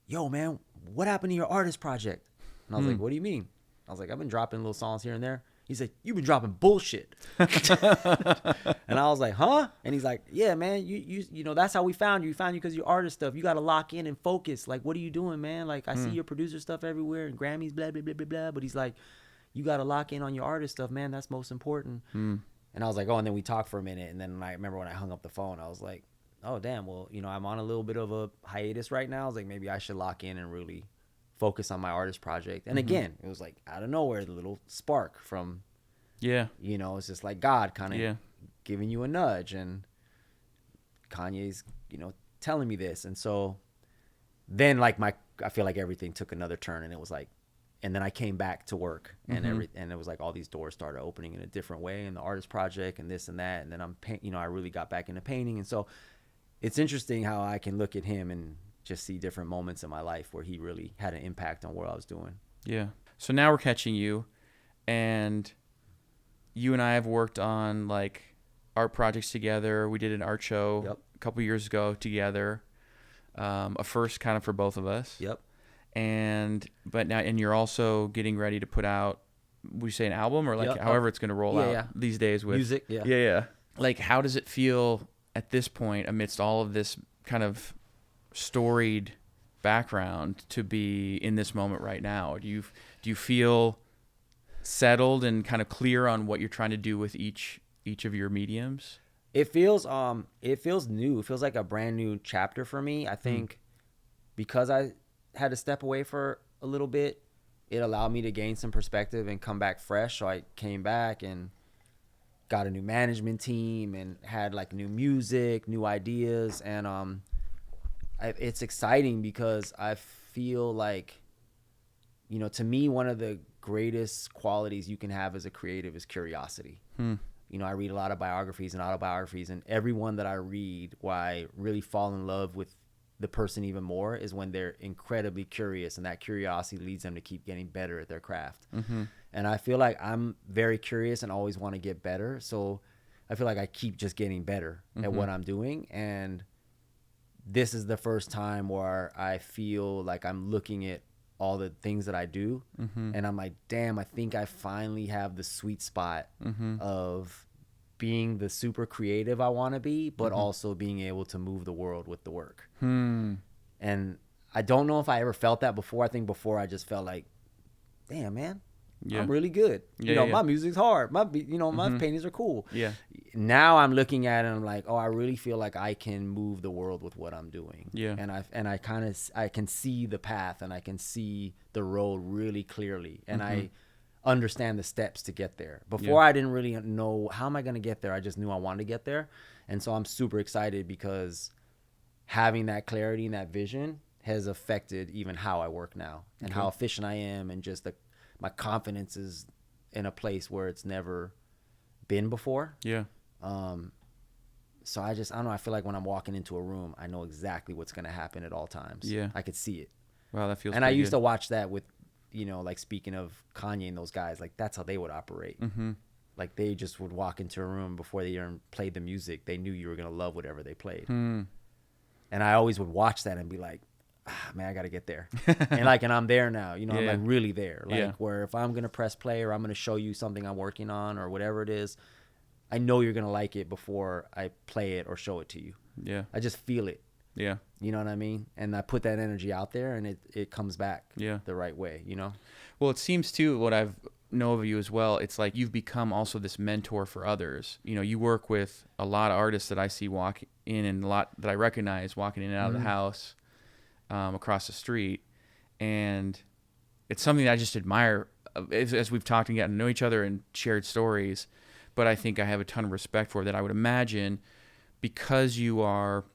yo, man, what happened to your artist project? And I was like, what do you mean? I was like, I've been dropping little songs here and there. He's like, you've been dropping bullshit. And I was like, huh? And he's like, yeah, man, you know, that's how we found you. We found you because of your artist stuff. You got to lock in and focus. Like, what are you doing, man? Like, I see your producer stuff everywhere and Grammys, blah, blah, blah, blah, blah. But he's like, you got to lock in on your artist stuff, man. That's most important. And I was like, oh, and then we talked for a minute. And then I remember when I hung up the phone, I was like, oh, damn, well, you know, I'm on a little bit of a hiatus right now. I was like, maybe I should lock in and really focus on my artist project. And again, it was like out of nowhere, the little spark from, you know, it's just like God kind of giving you a nudge, and Kanye's, you know, telling me this. And so then like I feel like everything took another turn, and it was like, and then I came back to work, and and it was like all these doors started opening in a different way, and the artist project and this and that. And then I really got back into painting. And so it's interesting how I can look at him and just see different moments in my life where he really had an impact on what I was doing. Yeah.
So now we're catching you, and you and I have worked on like art projects together. We did an art show a couple years ago together. A first kind of for both of us. But now you're also getting ready to put out, would you say an album or like however it's going to roll out these days with
music?
Like, how does it feel at this point amidst all of this kind of storied background to be in this moment right now? Do you feel settled and kind of clear on what you're trying to do with each of your mediums?
It feels new. It feels like a brand new chapter for me. I think because I had to step away for a little bit, it allowed me to gain some perspective and come back fresh. So I came back and got a new management team and had like new music, new ideas. And it's exciting because I feel like, you know, to me, one of the greatest qualities you can have as a creative is curiosity. You know, I read a lot of biographies and autobiographies, and every one that I read, why I really fall in love with the person even more is when they're incredibly curious, and that curiosity leads them to keep getting better at their craft. And I feel like I'm very curious and always want to get better. So I feel like I keep just getting better at what I'm doing. And this is the first time where I feel like I'm looking at all the things that I do, and I'm like, damn, I think I finally have the sweet spot of being the super creative I want to be, but also being able to move the world with the work. And I don't know if I ever felt that before. I think before I just felt like, damn, man,
Yeah.
I'm really good.
Yeah,
my music's hard. My paintings are cool.
Yeah.
Now I'm looking at it and I'm like, oh, I really feel like I can move the world with what I'm doing.
Yeah.
And I can see the path and I can see the road really clearly. And I understand the steps to get there. Before I didn't really know how am I going to get there. I just knew I wanted to get there. And so I'm super excited because having that clarity and that vision has affected even how I work now and how efficient I am, and just my confidence is in a place where it's never been before.
Yeah.
So I don't know. I feel like when I'm walking into a room, I know exactly what's going to happen at all times.
Yeah.
I could see it.
Wow, that feels.
And I
pretty
used
good.
to watch that with, like speaking of Kanye and those guys, like that's how they would operate.
Mm-hmm.
Like they just would walk into a room before they even played the music. They knew you were going to love whatever they played. And I always would watch that and be like, man, I got to get there. and I'm there now, I'm like really there. Like where if I'm going to press play or I'm going to show you something I'm working on or whatever it is, I know you're going to like it before I play it or show it to you.
Yeah.
I just feel it.
Yeah.
You know what I mean? And I put that energy out there and it comes back the right way,
Well, it seems too, what I've know of you as well, it's like you've become also this mentor for others. You work with a lot of artists that I see walk in, and a lot that I recognize walking in and out of the house across the street. And it's something that I just admire as we've talked and gotten to know each other and shared stories. But I think I have a ton of respect for that. I would imagine because you are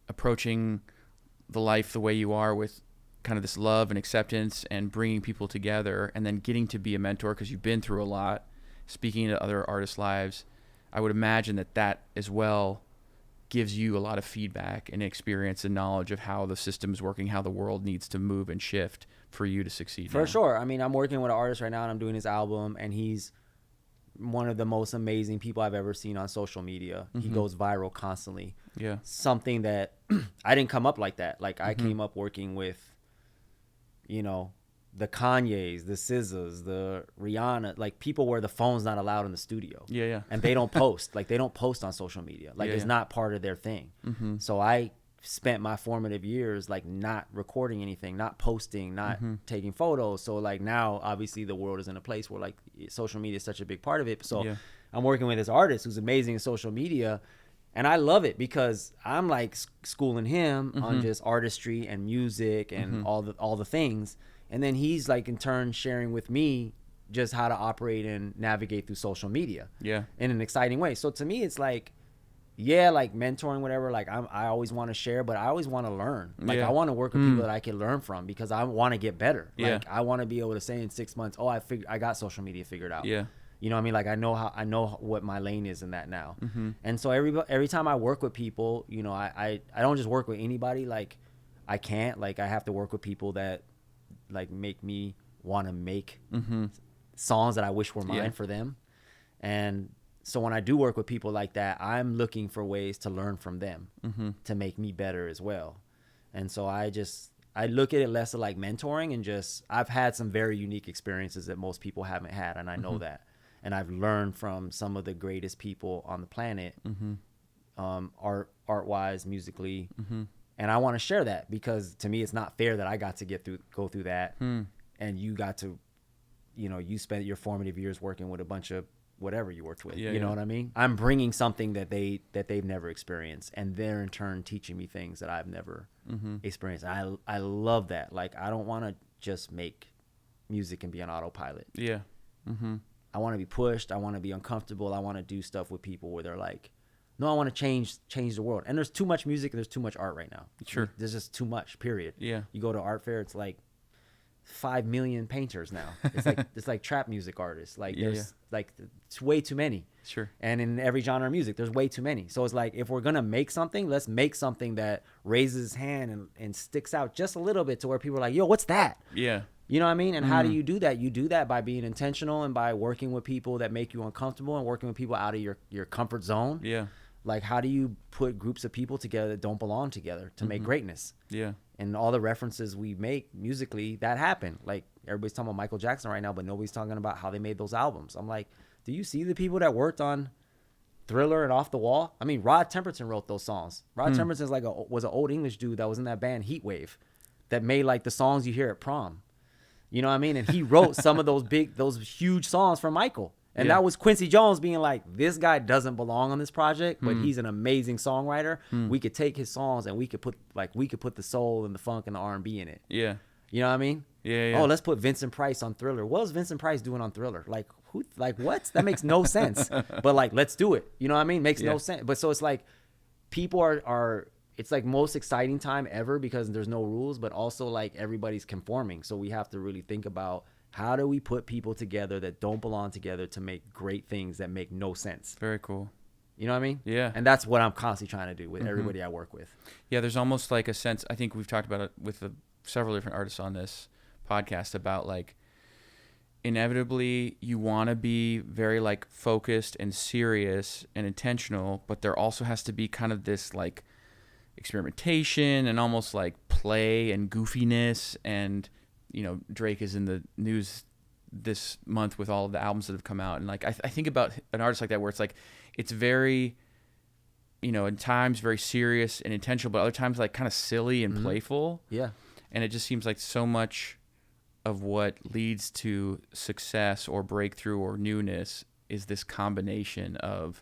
approaching the life the way you are, with kind of this love and acceptance and bringing people together, and then getting to be a mentor because you've been through a lot, speaking to other artists' lives, I would imagine that as well gives you a lot of feedback and experience and knowledge of how the system is working, how the world needs to move and shift for you to succeed.
For sure. I mean, I'm working with an artist right now and I'm doing his album, and he's one of the most amazing people I've ever seen on social media. He goes viral constantly.
Yeah.
Something that I didn't come up like that. Like I came up working with, the Kanyes, the SZAs, the Rihanna, like people where the phone's not allowed in the studio.
Yeah, yeah.
And they don't post. Like they don't post on social media. Like it's not part of their thing. So I spent my formative years like not recording anything, not posting, not taking photos. So like now obviously the world is in a place where like social media is such a big part of it. So I'm working with this artist who's amazing in social media, and I love it because I'm like schooling him on just artistry and music and all the things. And then he's like in turn sharing with me just how to operate and navigate through social media in an exciting way. So to me, it's like, like mentoring, whatever, like I always want to share, but I always want to learn. Like I want to work with people that I can learn from because I want to get better. Like I want to be able to say in 6 months, oh, I got social media figured out. Yeah. You know what I mean? Like I know what my lane is in that now. And so every time I work with people, I don't just work with anybody. Like I can't, like I have to work with people that like make me want to make songs that I wish were mine for them. And so when I do work with people like that, I'm looking for ways to learn from them to make me better as well. And so I look at it less of like mentoring and just, I've had some very unique experiences that most people haven't had. And I know that. And I've learned from some of the greatest people on the planet, art-wise, musically. And I want to share that because to me, it's not fair that I got to go through that. And you got to, you spent your formative years working with a bunch of whatever you worked with. You know what I mean? I'm bringing something that they've never experienced, and they're in turn teaching me things that I've never experienced. I love that. Like I don't want to just make music and be on autopilot. I want to be pushed. I want to be uncomfortable. I want to do stuff with people where they're like, no, I want to change the world. And there's too much music and there's too much art right now. Sure. There's just too much, period. Yeah. You go to art fair, it's like 5 million painters now. It's like trap music artists. Like there's like it's way too many. Sure. And in every genre of music, there's way too many. So it's like if we're gonna make something, let's make something that raises his hand and sticks out just a little bit to where people are like, yo, what's that? Yeah. You know what I mean? And how do you do that? You do that by being intentional and by working with people that make you uncomfortable and working with people out of your comfort zone. Yeah. Like how do you put groups of people together that don't belong together to make greatness? Yeah. And all the references we make musically that happen. Like everybody's talking about Michael Jackson right now, but nobody's talking about how they made those albums. I'm like, do you see the people that worked on Thriller and Off the Wall? I mean, Rod Temperton wrote those songs. Rod Temperton's was an old English dude that was in that band Heatwave that made like the songs you hear at prom. You know what I mean? And he wrote some of those huge songs for Michael. And
Yeah.
that was Quincy Jones being like, this guy doesn't belong on this project, but he's an amazing songwriter. We could take his songs and we could put the soul and the funk and the R&B in it.
Yeah.
You know what I mean?
Yeah.
Oh, let's put Vincent Price on Thriller. What was Vincent Price doing on Thriller? Like who? Like what? That makes no sense. But like, let's do it. You know what I mean? Makes no sense. But so it's like people are. It's like most exciting time ever because there's no rules, but also like everybody's conforming. So we have to really think about how do we put people together that don't belong together to make great things that make no sense.
Very cool.
You know what I mean?
Yeah.
And that's what I'm constantly trying to do with everybody I work with.
Yeah, there's almost like a sense, I think we've talked about it with several different artists on this podcast about like inevitably you want to be very like focused and serious and intentional, but there also has to be kind of this like experimentation and almost like play and goofiness. And you know, Drake is in the news this month with all of the albums that have come out, and like I think about an artist like that where it's like it's very, you know, at times very serious and intentional, but other times like kind of silly and playful.
Yeah.
And it just seems like so much of what leads to success or breakthrough or newness is this combination of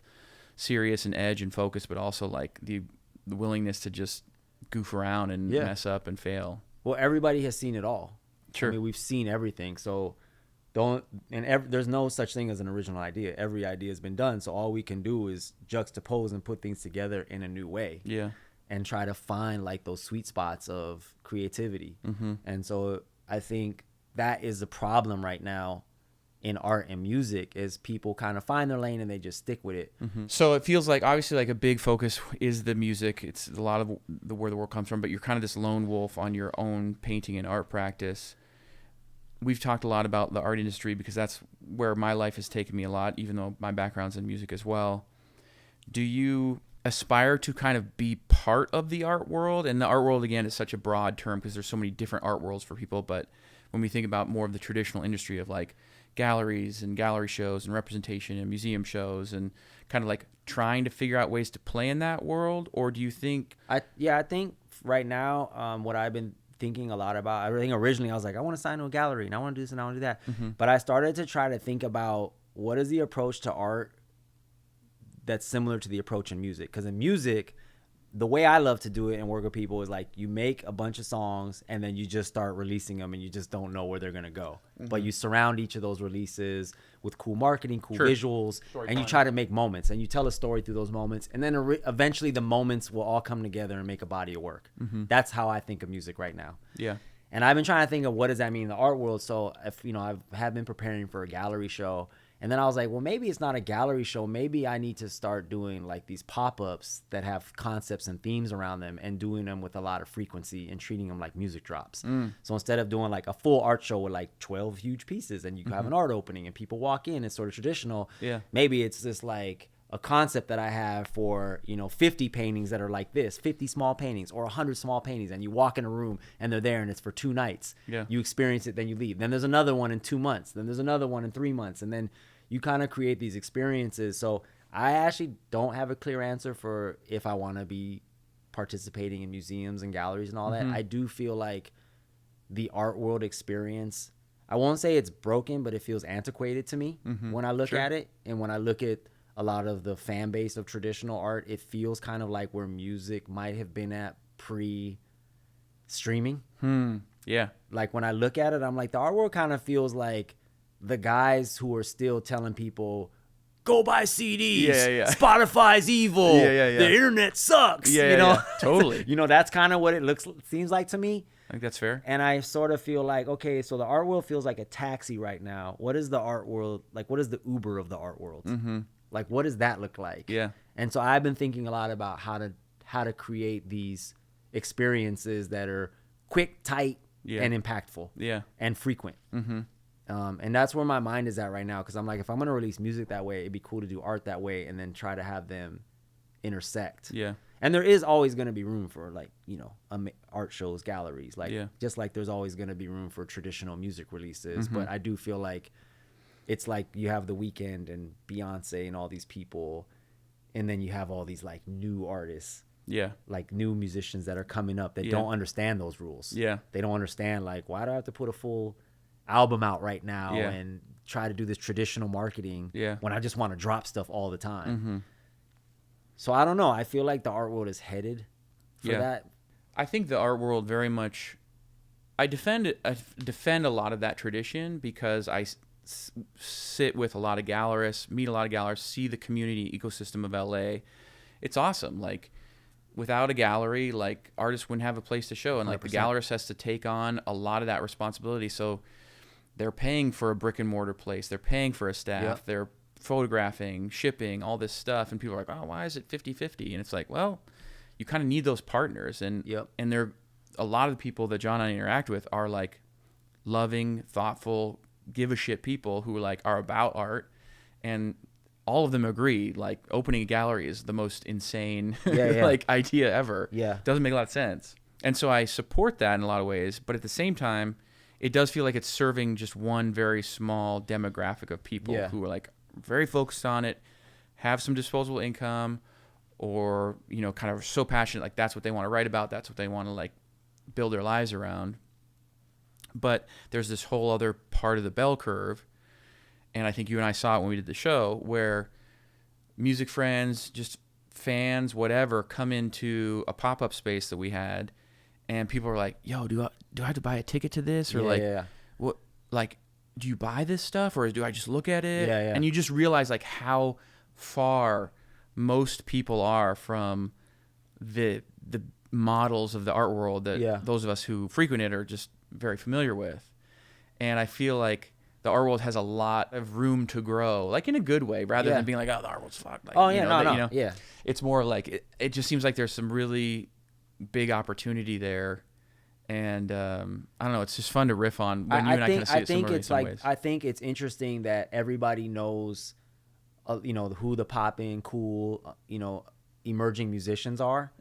serious and edge and focus, but also like the willingness to just goof around and mess up and fail.
Well, everybody has seen it all.
Sure.
I mean, we've seen everything. So there's no such thing as an original idea. Every idea has been done. So all we can do is juxtapose and put things together in a new way.
Yeah.
And try to find like those sweet spots of creativity. And so I think that is the problem right now in art and music is people kind of find their lane and they just stick with it.
So it feels like obviously like a big focus is the music. It's a lot of where the work comes from, but you're kind of this lone wolf on your own painting and art practice. We've talked a lot about the art industry because that's where my life has taken me a lot, even though my background's in music as well. Do you aspire to kind of be part of the art world? And the art world, again, is such a broad term because there's so many different art worlds for people. But when we think about more of the traditional industry of like galleries and gallery shows and representation and museum shows and kind of like trying to figure out ways to play in that world, or do you think?
I think right now, what I've been thinking a lot about, I think originally I was like, I want to sign to a gallery and I want to do this and I want to do that. But I started to try to think about what is the approach to art that's similar to the approach in music. Because in music, the way I love to do it and work with people is like you make a bunch of songs and then you just start releasing them and you just don't know where they're going to go. But you surround each of those releases with cool marketing, cool visuals, and you try to make moments and you tell a story through those moments. And then eventually the moments will all come together and make a body of work. That's how I think of music right now.
Yeah.
And I've been trying to think of what does that mean in the art world. So if, you know, I have been preparing for a gallery show. And then I was like, well, maybe it's not a gallery show. Maybe I need to start doing like these pop-ups that have concepts and themes around them and doing them with a lot of frequency and treating them like music drops. So instead of doing like a full art show with like 12 huge pieces and you have an art opening and people walk in, it's sort of traditional.
Yeah.
Maybe it's just like a concept that I have for, you know, 50 paintings that are like this, 50 small paintings or 100 small paintings. And you walk in a room and they're there and it's for 2 nights.
Yeah.
You experience it, then you leave. Then there's another one in 2 months. Then there's another one in 3 months. And then you kind of create these experiences. So I actually don't have a clear answer for if I want to be participating in museums and galleries and all that. I do feel like the art world experience, I won't say it's broken, but it feels antiquated to me when I look at it. And when I look at a lot of the fan base of traditional art, it feels kind of like where music might have been at pre-streaming.
Yeah.
Like when I look at it, I'm like, the art world kind of feels like the guys who are still telling people, go buy CDs. Spotify's evil. The internet sucks. You know?
Totally.
You know, that's kind of what it seems like to me.
I think that's fair.
And I sort of feel like, okay, so the art world feels like a taxi right now. What is the art world like? What is the Uber of the art world? Like, what does that look like?
Yeah.
And so I've been thinking a lot about how to create these experiences that are quick, tight, and impactful. And frequent. And that's where my mind is at right now, because I'm like, if I'm going to release music that way, it'd be cool to do art that way and then try to have them intersect.
Yeah.
And there is always going to be room for, like, you know, art shows, galleries, like just like there's always going to be room for traditional music releases. But I do feel like it's like you have The Weeknd and Beyonce and all these people, and then you have all these like new artists. Like new musicians that are coming up that don't understand those rules. They don't understand, like, why do I have to put a full album out right now
Yeah.
and try to do this traditional marketing
Yeah.
when I just want to drop stuff all the time.
Mm-hmm.
So I don't know. I feel like the art world is headed for
Yeah.
that.
I think the art world very much. I defend a lot of that tradition because I sit with a lot of gallerists, meet a lot of gallerists, see the community ecosystem of LA. It's awesome. Like, without a gallery, like, artists wouldn't have a place to show, and like
100%.
the gallerist has to take on a lot of that responsibility. So they're paying for a brick and mortar place, they're paying for a staff,
Yep.
they're photographing, shipping, all this stuff, and people are like, oh, why is it 50-50? And it's like, well, you kind of need those partners, and
Yep.
and they're a lot of the people that John and I interact with are like loving, thoughtful, give a shit people who are about art, and all of them agree like opening a gallery is the most insane
Yeah.
like idea ever.
Yeah.
Doesn't make a lot of sense. And so I support that in a lot of ways, but at the same time, it does feel like it's serving just one very small demographic of people
Yeah.
who are like very focused on it, have some disposable income, or kind of so passionate, like that's what they want to write about, that's what they want to like build their lives around. But there's this whole other part of the bell curve, and I think you and I saw it when we did the show, where music friends, just fans, whatever, come into a pop-up space that we had, and people are like, yo, do I have to buy a ticket to this? Or what, like, do you buy this stuff, or do I just look at it?
Yeah.
And you just realize like how far most people are from the models of the art world that those of us who frequent it are just very familiar with. And I feel like the art world has a lot of room to grow, like in a good way, rather than being like, oh, the art world's fucked. Like,
Yeah.
It's more like it just seems like there's some really big opportunity there. And I don't know, it's just fun to riff on when you and I kind of see it similarly in some ways.
I think it's interesting that everybody knows, who the popping, cool, emerging musicians are,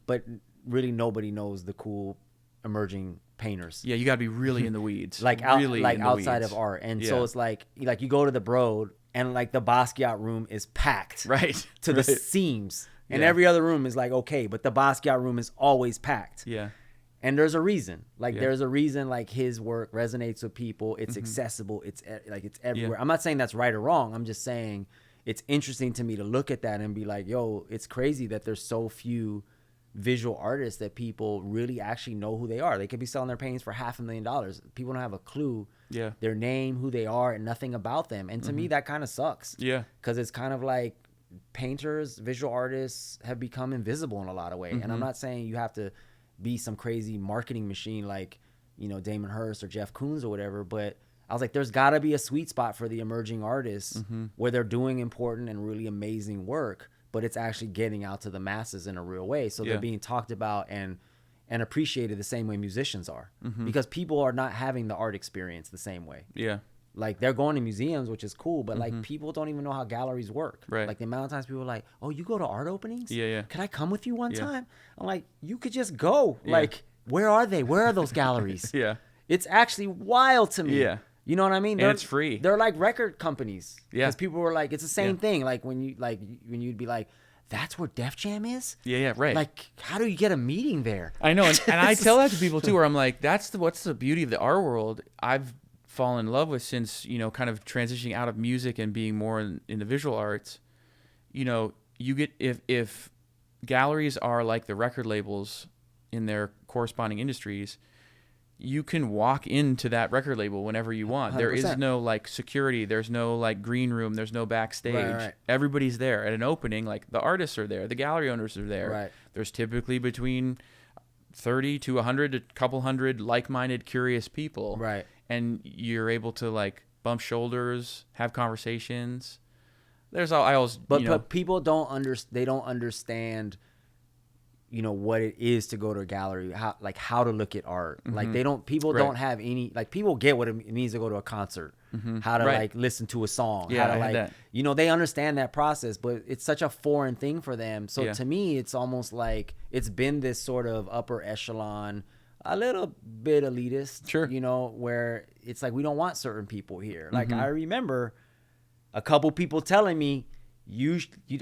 but really nobody knows the cool emerging painters.
Yeah, you got to be really in the weeds,
really outside of art. And so it's like you go to the Broad and like the Basquiat room is packed
right
to the seams, and every other room is like okay, but the Basquiat room is always packed.
Yeah.
And there's a reason. There's a reason like his work resonates with people. It's accessible. It's everywhere. I'm not saying that's right or wrong. I'm just saying it's interesting to me to look at that and be like, yo, it's crazy that there's so few visual artists that people really actually know who they are. They could be selling their paintings for $500,000. People don't have a clue their name, who they are, and nothing about them. And to me, that kind of sucks. Yeah. Because it's kind of like painters, visual artists have become invisible in a lot of ways. And I'm not saying you have to be some crazy marketing machine like, Damon Hirst or Jeff Koons or whatever, but I was like, there's got to be a sweet spot for the emerging artists where they're doing important and really amazing work, but it's actually getting out to the masses in a real way. So they're being talked about and appreciated the same way musicians are, because people are not having the art experience the same way. Yeah. Like they're going to museums, which is cool, but like people don't even know how galleries work. Right. Like the amount of times people are like, oh, you go to art openings? Yeah. Can I come with you one time? I'm like, you could just go. Yeah. Like, where are they? Where are those galleries? It's actually wild to me. Yeah. You know what I mean?
And it's free.
They're like record companies. Yeah. Because people were like, it's the same thing. Like when you'd be like, that's where Def Jam is?
Yeah, right.
Like, how do you get a meeting there?
I know, and I tell that to people too, where I'm like, what's the beauty of the art world I've fallen in love with since, kind of transitioning out of music and being more in the visual arts. You get, if galleries are like the record labels in their corresponding industries, you can walk into that record label whenever you want. 100%. There is no like security. There's no like green room. There's no backstage. Right. Everybody's there at an opening. Like the artists are there. The gallery owners are there. Right. There's typically between 30 to 100, a couple hundred like-minded, curious people. Right. And you're able to like bump shoulders, have conversations. But people don't understand what it is to go to a gallery, how to look at art. Like people don't have any, like people get what it means to go to a concert, how to like listen to a song, how to like, they understand that process, but it's such a foreign thing for them. So to me, it's almost like it's been this sort of upper echelon, a little bit elitist, sure, where it's like, we don't want certain people here. Like I remember a couple people telling me, you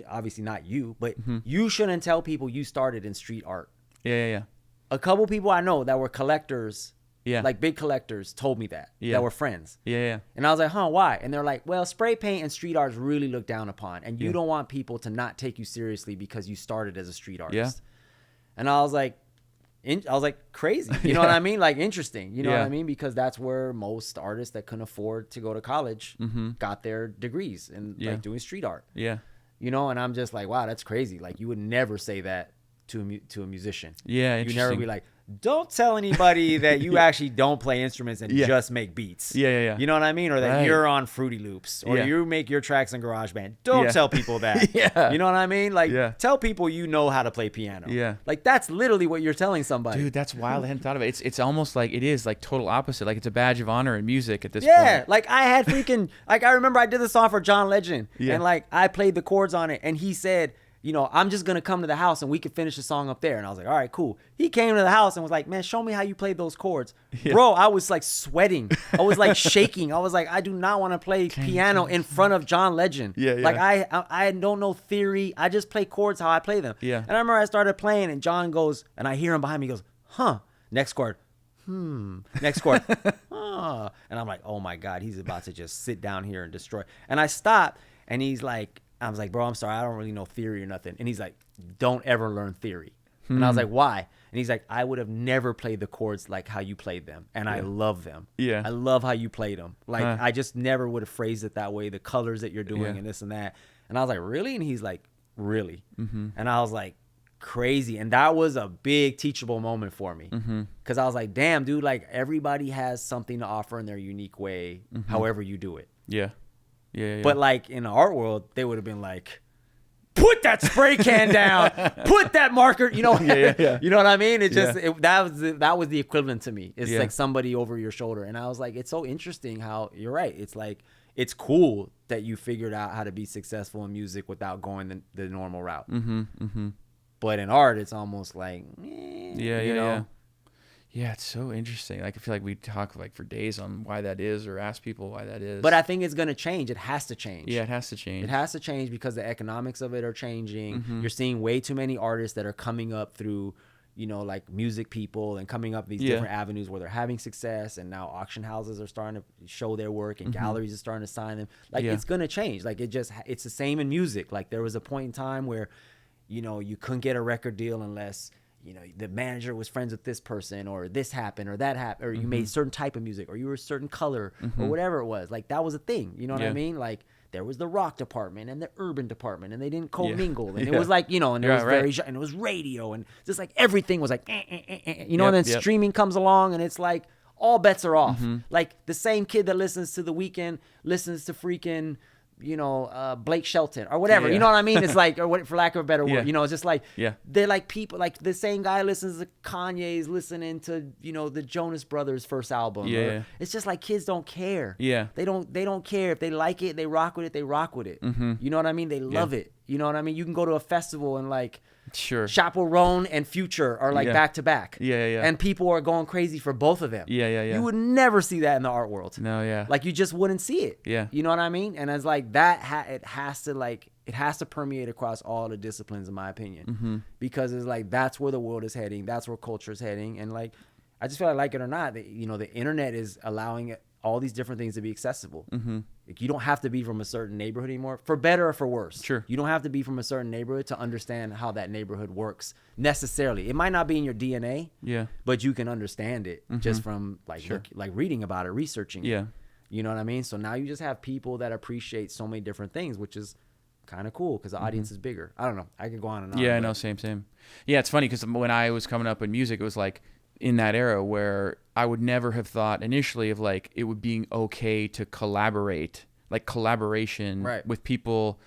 obviously not you, but you shouldn't tell people you started in street art. Yeah. A couple people I know that were collectors Yeah.
Like big collectors told me that.
Yeah.
That were friends.
Yeah.
And I was like, huh, why? And they're like, well, spray paint and street art is really looked down upon. And you don't want people to not take you seriously because you started as a street artist. And I was like, crazy. You know what I mean? Like, interesting. You know what I mean? Because that's where most artists that couldn't afford to go to college got their degrees in like doing street art.
Yeah.
You know, and I'm just like, wow, that's crazy. Like, you would never say that to a musician.
Yeah,
you never be like, don't tell anybody that you actually don't play instruments and just make beats.
Yeah.
You know what I mean? Or that you're on Fruity Loops, or you make your tracks in GarageBand. Don't tell people that. You know what I mean? Like, tell people you know how to play piano.
Yeah.
Like, that's literally what you're telling somebody.
Dude, that's wild. I hadn't thought of it. It's almost like it is like total opposite. Like, it's a badge of honor in music at this point.
Yeah, like I had freaking like I remember I did this song for John Legend, and like I played the chords on it, and he said, you know, I'm just gonna come to the house and we can finish the song up there. And I was like, all right, cool. He came to the house and was like, man, show me how you played those chords. Bro, I was like sweating. I was like shaking. I was like, I do not want to play piano in front of John Legend. Like I don't know theory. I just play chords how I play them. And I remember I started playing and John goes, and I hear him behind me, he goes, huh, next chord. Next chord. And I'm like, oh my God, he's about to just sit down here and destroy. And I stopped and he's like, I was like, bro, I'm sorry, I don't really know theory or nothing. And he's like, don't ever learn theory. And I was like, why? And he's like, I would have never played the chords like how you played them. And I love them. I love how you played them. Like, I just never would have phrased it that way, the colors that you're doing and this and that. And I was like, really? And he's like, really? And I was like, crazy. And that was a big teachable moment for me. Because I was like, damn, dude, like everybody has something to offer in their unique way, however you do it.
Yeah.
But like in the art world, they would have been like, put that spray can down, put that marker, you know, you know what I mean? It just, that was the equivalent to me. It's like somebody over your shoulder. And I was like, it's so interesting how you're right. It's like, it's cool that you figured out how to be successful in music without going the normal route. But in art, it's almost like, you know?
Yeah, it's so interesting. Like, I feel like we talk like for days on why that is, or ask people why that is.
But I think it's going to change. It has to change.
Yeah, it has to change.
It has to change because the economics of it are changing. You're seeing way too many artists that are coming up through, you know, like music people and coming up these different avenues where they're having success. And now auction houses are starting to show their work and galleries are starting to sign them. Like, it's going to change. Like, it's the same in music. Like, there was a point in time where, you know, you couldn't get a record deal unless, you know, the manager was friends with this person, or this happened, or that happened, or you made certain type of music, or you were a certain color, or whatever it was. Like, that was a thing. You know what I mean? Like, there was the rock department and the urban department, and they didn't commingle. And it was like, you know, and it was and it was radio, and just like everything was like, you know, and then streaming comes along, and it's like all bets are off. Like, the same kid that listens to The Weeknd listens to freaking, you know, Blake Shelton or whatever, you know what I mean? It's like, or what, for lack of a better word, you know, it's just like, they're like people, like the same guy listens to Kanye's listening to, you know, the Jonas Brothers' first album. It's just like, kids don't care. They don't care. If they like it, they rock with it, they rock with it. You know what I mean? They love it. You know what I mean? You can go to a festival and like, Chaperone and Future are like back to back. And people are going crazy for both of them. You would never see that in the art world.
No,
Like, you just wouldn't see it. You know what I mean? And it's like that. It has to permeate across all the disciplines, in my opinion, because it's like that's where the world is heading. That's where culture is heading. And like, I just feel like it or not, that, you know, the internet is allowing all these different things to be accessible. Like, you don't have to be from a certain neighborhood anymore, for better or for worse. You don't have to be from a certain neighborhood to understand how that neighborhood works necessarily. It might not be in your DNA, but you can understand it just from like like reading about it, researching it. You know what I mean? So now you just have people that appreciate so many different things, which is kind of cool because the audience is bigger. I don't know. I could go on and on.
Yeah, no, same. Yeah, it's funny because when I was coming up in music, it was like in that era where I would never have thought initially of like it would being okay to collaborate, like collaboration with people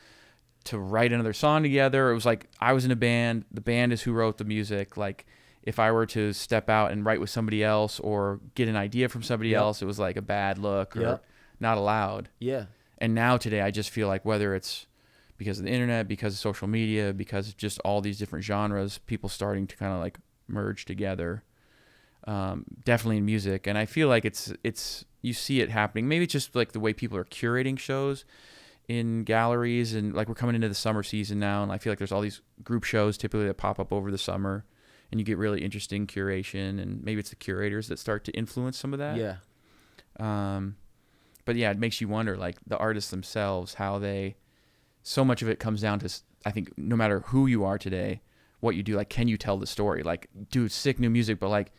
to write another song together. It was like I was in a band. The band is who wrote the music. Like, if I were to step out and write with somebody else or get an idea from somebody else, it was like a bad look or not allowed. And now today, I just feel like whether it's because of the internet, because of social media, because of just all these different genres, people starting to kind of like merge together. Definitely in music. And I feel like it's you see it happening. Maybe it's just like the way people are curating shows in galleries, and like we're coming into the summer season now, and I feel like there's all these group shows typically that pop up over the summer and you get really interesting curation, and maybe it's the curators that start to influence some of that.
Yeah.
But yeah, it makes you wonder, like the artists themselves, so much of it comes down to, I think, no matter who you are today, what you do, like, can you tell the story? Like, dude, sick new music, but like,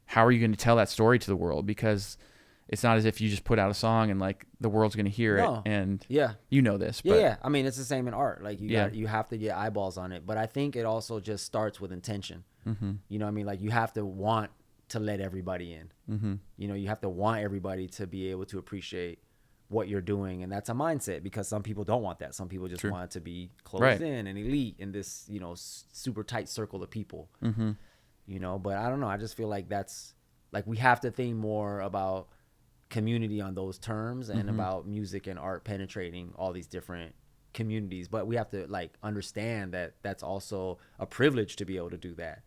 how are you going to tell that story to the world? Because it's not as if you just put out a song and like the world's going to hear it. And you know this. But
Yeah. I mean, it's the same in art. Like you have to get eyeballs on it. But I think it also just starts with intention. You know what I mean? Like you have to want to let everybody in. You know, you have to want everybody to be able to appreciate what you're doing, and that's a mindset, because some people don't want that. Some people just want it to be closed in and elite in this, you know, super tight circle of people. You know, but I don't know. I just feel like that's like we have to think more about community on those terms, and about music and art penetrating all these different communities. But we have to like understand that that's also a privilege to be able to do that.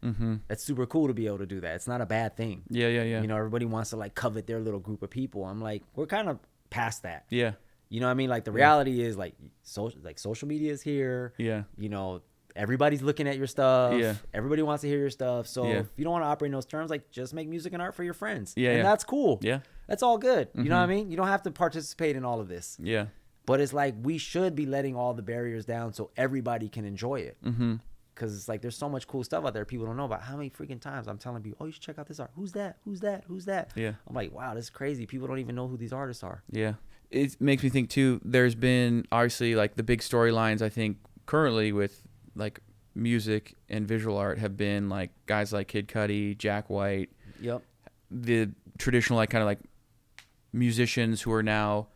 That's super cool to be able to do that. It's not a bad thing.
Yeah.
You know, everybody wants to like covet their little group of people. I'm like, we're kind of past that.
Yeah.
You know what I mean? Like the reality is like social media is here.
Yeah.
You know, everybody's looking at your stuff.
Yeah.
Everybody wants to hear your stuff. So if you don't want to operate in those terms, like just make music and art for your friends.
Yeah.
And that's cool.
Yeah.
That's all good. You know what I mean? You don't have to participate in all of this.
Yeah.
But it's like we should be letting all the barriers down so everybody can enjoy it. Because it's like there's so much cool stuff out there people don't know about. How many freaking times I'm telling people, oh, you should check out this art. Who's that? Who's that? Who's that?
Yeah.
I'm like, wow, this is crazy. People don't even know who these artists are.
Yeah. It makes me think too, there's been obviously like the big storylines, I think currently with like music and visual art have been like guys like Kid Cudi, Jack White.
Yep.
The traditional like kind of like musicians who are now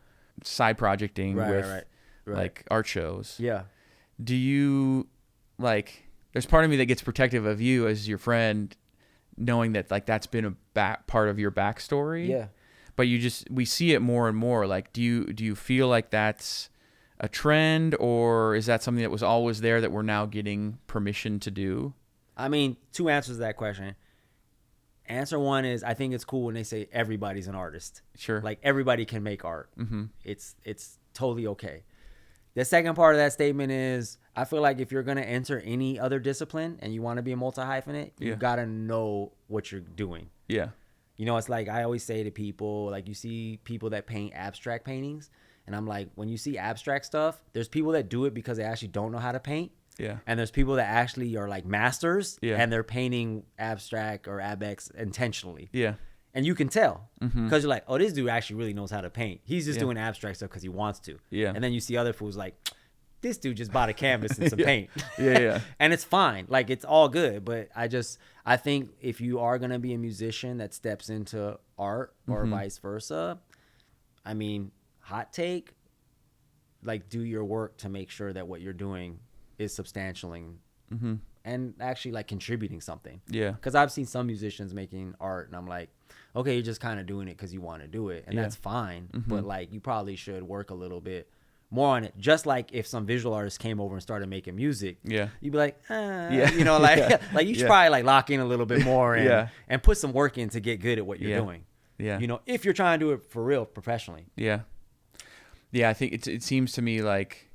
side projecting with like art shows.
Yeah.
Do you like, there's part of me that gets protective of you as your friend, knowing that like that's been a part of your backstory.
Yeah.
But we see it more and more. Like, do you feel like that's a trend, or is that something that was always there that we're now getting permission to do?
I mean, two answers to that question. Answer one is, I think it's cool when they say everybody's an artist.
Sure.
Like everybody can make art. It's totally okay. The second part of that statement is, I feel like if you're going to enter any other discipline and you want to be a multi-hyphenate, you got to know what you're doing.
Yeah.
You know, it's like I always say to people, like you see people that paint abstract paintings, and I'm like, when you see abstract stuff, there's people that do it because they actually don't know how to paint.
Yeah.
And there's people that actually are like masters,
Yeah.
and they're painting abstract or abex intentionally.
Yeah.
And you can tell because you're like, oh, this dude actually really knows how to paint. He's just doing abstract stuff because he wants to.
Yeah.
And then you see other fools like, this dude just bought a canvas and some paint.
Yeah.
And it's fine. Like, it's all good. But I think if you are going to be a musician that steps into art or vice versa, I mean, hot take, like, do your work to make sure that what you're doing is substantial and actually, like, contributing something.
Yeah.
Because I've seen some musicians making art, and I'm like, okay, you're just kind of doing it because you want to do it. And that's fine. But, like, you probably should work a little bit more on it. Just like if some visual artists came over and started making music, you'd be like, you know, like, like you should probably like lock in a little bit more and put some work in to get good at what you're doing.
Yeah.
You know, if you're trying to do it for real professionally.
Yeah. Yeah. I think it seems to me like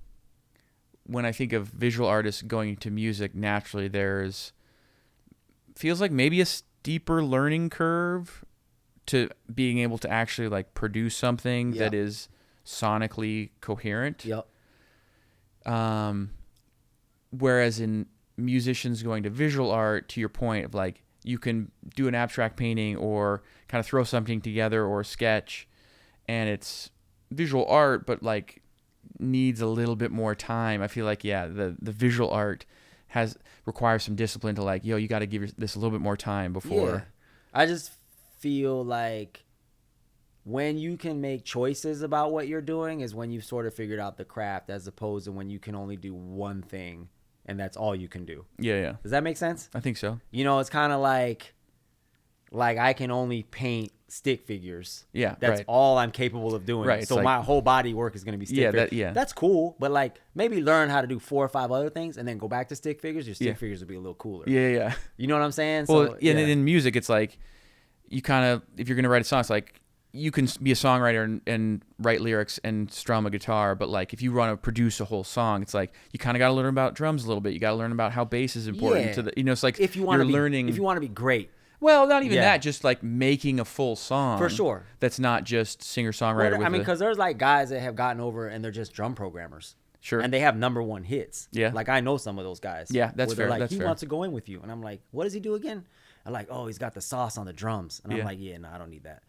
when I think of visual artists going to music, naturally feels like maybe a steeper learning curve to being able to actually like produce something that is sonically coherent. Whereas in musicians going to visual art, to your point of like, you can do an abstract painting or kind of throw something together or sketch, and it's visual art, but like needs a little bit more time. I feel like, the visual art requires some discipline to like, you got to give this a little bit more time before.
Yeah. I just feel like when you can make choices about what you're doing is when you've sort of figured out the craft, as opposed to when you can only do one thing and that's all you can do.
Yeah.
Does that make sense?
I think so.
You know, it's kind of like I can only paint stick figures.
Yeah,
that's all I'm capable of doing.
Right,
so
like,
my whole body work is going to be stick figures. That's cool, but like maybe learn how to do 4 or 5 other things and then go back to stick figures. Your stick figures will be a little cooler.
Yeah.
You know what I'm saying?
Well, in music, it's like you kind of, if you're going to write a song, it's like you can be a songwriter and write lyrics and strum a guitar, but like if you want to produce a whole song, it's like you kind of got to learn about drums a little bit. You got to learn about how bass is important to the, it's like
if you want to be
learning.
If you want to be great.
Well, not even that, just like making a full song.
For sure.
That's not just singer-songwriter.
Well, because there's like guys that have gotten over and they're just drum programmers.
Sure.
And they have #1 hits.
Yeah.
Like I know some of those guys.
Yeah, that's fair.
Like,
that's
he
fair.
wants to go in with you. And I'm like, what does he do again? I'm like, oh, he's got the sauce on the drums. And I'm
Yeah.
like, yeah, no, I don't need that.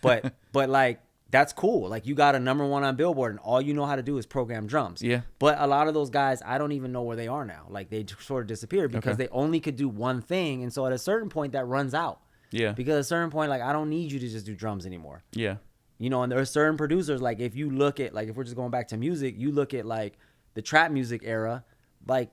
but like, that's cool. Like you got a #1 on Billboard and all you know how to do is program drums.
Yeah.
But a lot of those guys, I don't even know where they are now. Like they sort of disappeared because they only could do one thing. And so at a certain point that runs out.
Yeah.
Because at a certain point, like I don't need you to just do drums anymore.
Yeah.
You know, and there are certain producers, like if you look at, like if we're just going back to music, you look at like the trap music era, like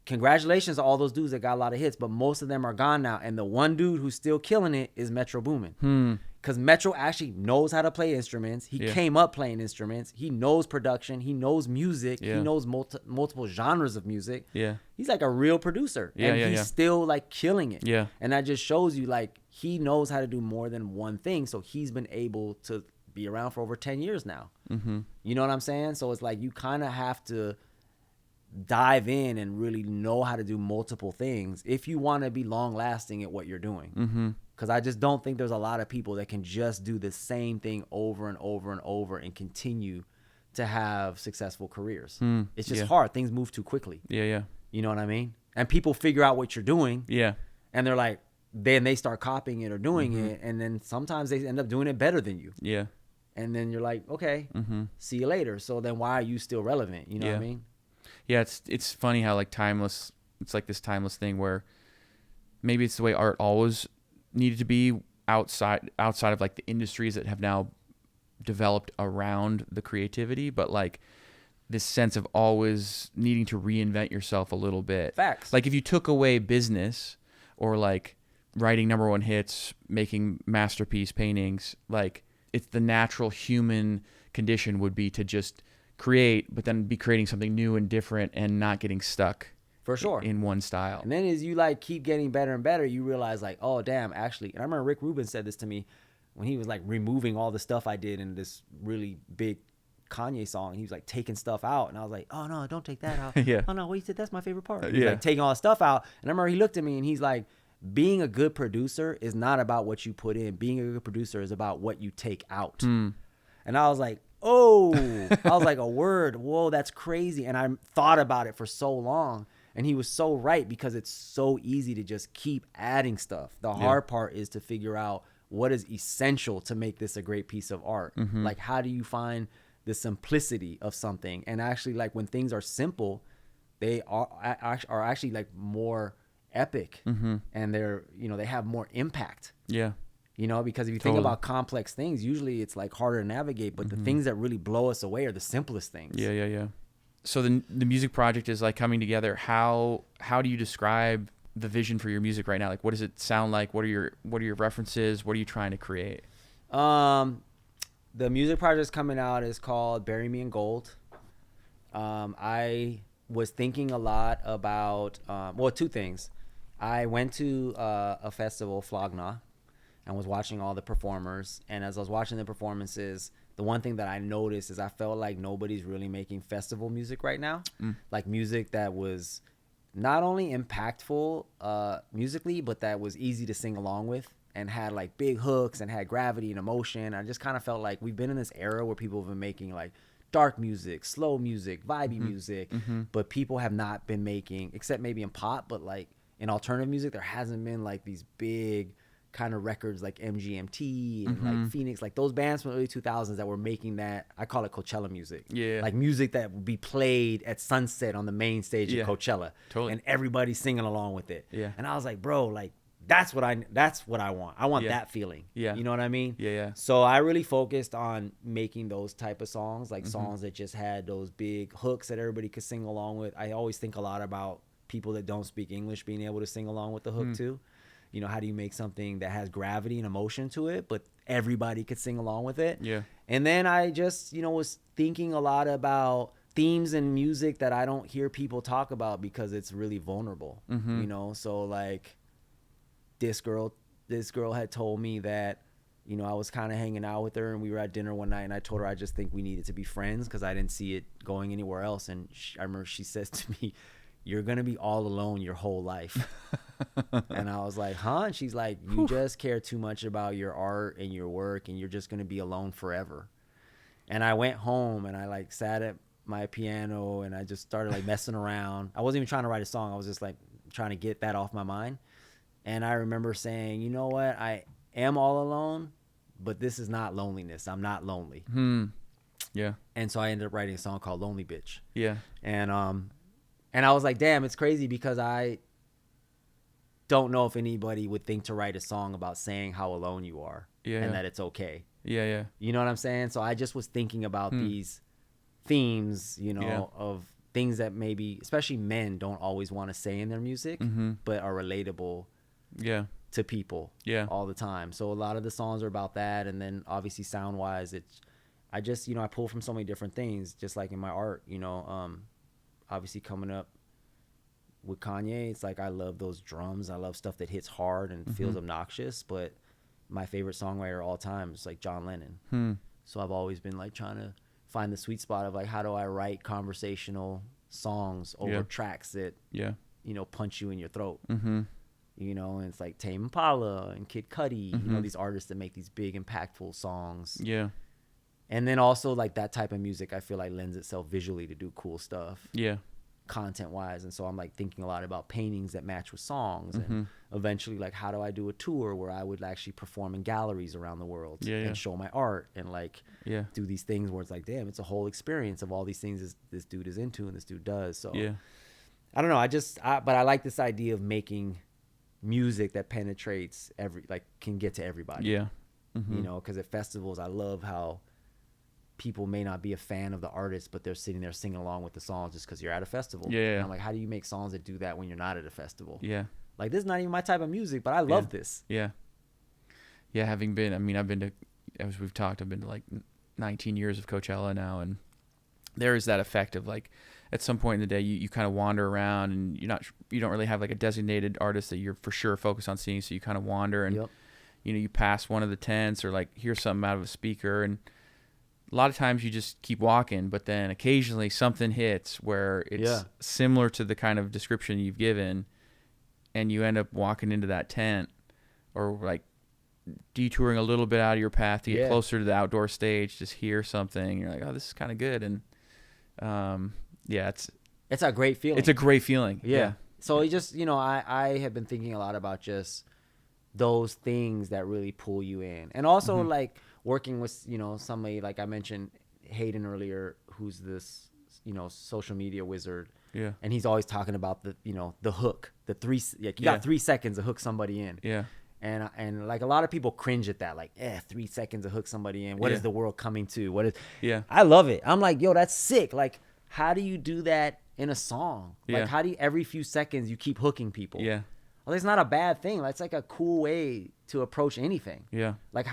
congratulations to all those dudes that got a lot of hits, but most of them are gone now. And the one dude who's still killing it is Metro Boomin. Because Metro actually knows how to play instruments. He came up playing instruments. He knows production. He knows music.
Yeah.
He knows multiple genres of music.
Yeah.
He's like a real producer.
Yeah,
and he's still like killing it.
Yeah.
And that just shows you like he knows how to do more than one thing. So he's been able to be around for over 10 years now.
Mm-hmm.
You know what I'm saying? So it's like you kind of have to dive in and really know how to do multiple things if you want to be long lasting at what you're doing.
Mm-hmm.
Because I just don't think there's a lot of people that can just do the same thing over and over and over and continue to have successful careers. It's just hard. Things move too quickly.
Yeah, yeah.
You know what I mean? And people figure out what you're doing.
Yeah.
And they're like, then they start copying it or doing it. And then sometimes they end up doing it better than you.
Yeah.
And then you're like, okay, see you later. So then why are you still relevant? You know what I mean?
Yeah, it's funny how like timeless, it's like this timeless thing where maybe it's the way art always needed to be outside of like the industries that have now developed around the creativity, but like this sense of always needing to reinvent yourself a little bit.
Facts.
Like if you took away business or like writing #1 hits, making masterpiece paintings, like it's the natural human condition would be to just create, but then be creating something new and different and not getting stuck
For sure.
in one style.
And then as you like keep getting better and better, you realize like, oh damn, actually. And I remember Rick Rubin said this to me when he was like removing all the stuff I did in this really big Kanye song. He was like taking stuff out, and I was like, oh no, don't take that out.
Yeah.
Oh no, wait, he said that's my favorite part. He's like taking all the stuff out, and I remember he looked at me and he's like, being a good producer is not about what you put in. Being a good producer is about what you take out. And I was like, oh, I was like, a word. Whoa, that's crazy. And I thought about it for so long. And he was so right, because it's so easy to just keep adding stuff. The hard part is to figure out what is essential to make this a great piece of art. Like, how do you find the simplicity of something? And actually, like, when things are simple, they are actually like more epic, and they're, you know, they have more impact. Yeah. You know, because if you think about complex things, usually it's like harder to navigate, but the things that really blow us away are the simplest things.
Yeah. So the music project is like coming together. How do you describe the vision for your music right now? Like, what does it sound like? What are your references? What are you trying to create?
The music project coming out is called Bury Me in Gold. I was thinking a lot about, two things. I went to a festival, Flogna, and was watching all the performers. And as I was watching the performances, the one thing that I noticed is I felt like nobody's really making festival music right now. Like music that was not only impactful musically, but that was easy to sing along with and had like big hooks and had gravity and emotion. I just kind of felt like we've been in this era where people have been making like dark music, slow music, vibey music, but people have not been making, except maybe in pop, but like in alternative music, there hasn't been like these big kind of records like MGMT and like Phoenix, like those bands from the early 2000s that were making that, I call it Coachella music. Yeah. Like music that would be played at sunset on the main stage of Coachella. Totally. And everybody's singing along with it. Yeah. And I was like, bro, like that's what I want. I want that feeling. Yeah. You know what I mean? Yeah. So I really focused on making those type of songs, like songs that just had those big hooks that everybody could sing along with. I always think a lot about people that don't speak English being able to sing along with the hook too. You know, how do you make something that has gravity and emotion to it, but everybody could sing along with it? Yeah. And then I just, you know, was thinking a lot about themes in music that I don't hear people talk about because it's really vulnerable, you know? So like this girl had told me that, you know, I was kind of hanging out with her, and we were at dinner one night, and I told her I just think we needed to be friends because I didn't see it going anywhere else. And I remember she says to me, "You're gonna be all alone your whole life." And I was like, "Huh?" And she's like, "You just care too much about your art and your work, and you're just gonna be alone forever." And I went home, and I like sat at my piano, and I just started like messing around. I wasn't even trying to write a song. I was just like trying to get that off my mind. And I remember saying, "You know what? I am all alone, but this is not loneliness. I'm not lonely."
Yeah.
And so I ended up writing a song called Lonely Bitch.
Yeah.
And I was like, damn, it's crazy because I don't know if anybody would think to write a song about saying how alone you are and that it's okay.
Yeah, yeah.
You know what I'm saying? So I just was thinking about these themes, you know, of things that maybe, especially men, don't always want to say in their music, but are relatable to people all the time. So a lot of the songs are about that. And then obviously sound-wise, I just, you know, I pull from so many different things, just like in my art, you know, obviously coming up with Kanye, it's like I love those drums. I love stuff that hits hard and feels obnoxious, but my favorite songwriter of all time is like John Lennon. So I've always been like trying to find the sweet spot of like, how do I write conversational songs over tracks that, you know, punch you in your throat? You know, and it's like Tame Impala and Kid Cudi, you know, these artists that make these big impactful songs. Yeah. And then also like that type of music, I feel like lends itself visually to do cool stuff. Yeah. Content wise. And so I'm like thinking a lot about paintings that match with songs, and eventually like, how do I do a tour where I would actually perform in galleries around the world and show my art and like do these things where it's like, damn, it's a whole experience of all these things this dude is into and this dude does. So I don't know. But I like this idea of making music that penetrates can get to everybody. Yeah. You know, because at festivals, I love how people may not be a fan of the artist, but they're sitting there singing along with the songs just because you're at a festival. Yeah. And I'm like, how do you make songs that do that when you're not at a festival? Yeah. Like, this is not even my type of music, but I love this. Yeah.
Yeah. Having been, I mean, I've been to, as we've talked, I've been to like 19 years of Coachella now, and there is that effect of like, at some point in the day, you kind of wander around, and you don't really have like a designated artist that you're for sure focused on seeing. So you kind of wander, and you know, you pass one of the tents or like hear something out of a speaker, and a lot of times you just keep walking, but then occasionally something hits where it's similar to the kind of description you've given, and you end up walking into that tent or like detouring a little bit out of your path to get closer to the outdoor stage, just hear something. You're like, oh, this is kind of good. And
it's a great feeling.
It's a great feeling. Yeah.
So it just, you know, I have been thinking a lot about just those things that really pull you in. And also like working with, you know, somebody like I mentioned Hayden earlier, who's this, you know, social media wizard. Yeah. And he's always talking about the, you know, the hook, the you got 3 seconds to hook somebody in. Yeah. And like a lot of people cringe at that, like, 3 seconds to hook somebody in. What is the world coming to? What is? Yeah. I love it. I'm like, yo, that's sick. Like, how do you do that in a song? Like, how do you, every few seconds you keep hooking people? Yeah. Well, it's not a bad thing. That's like a cool way to approach anything. Yeah. Like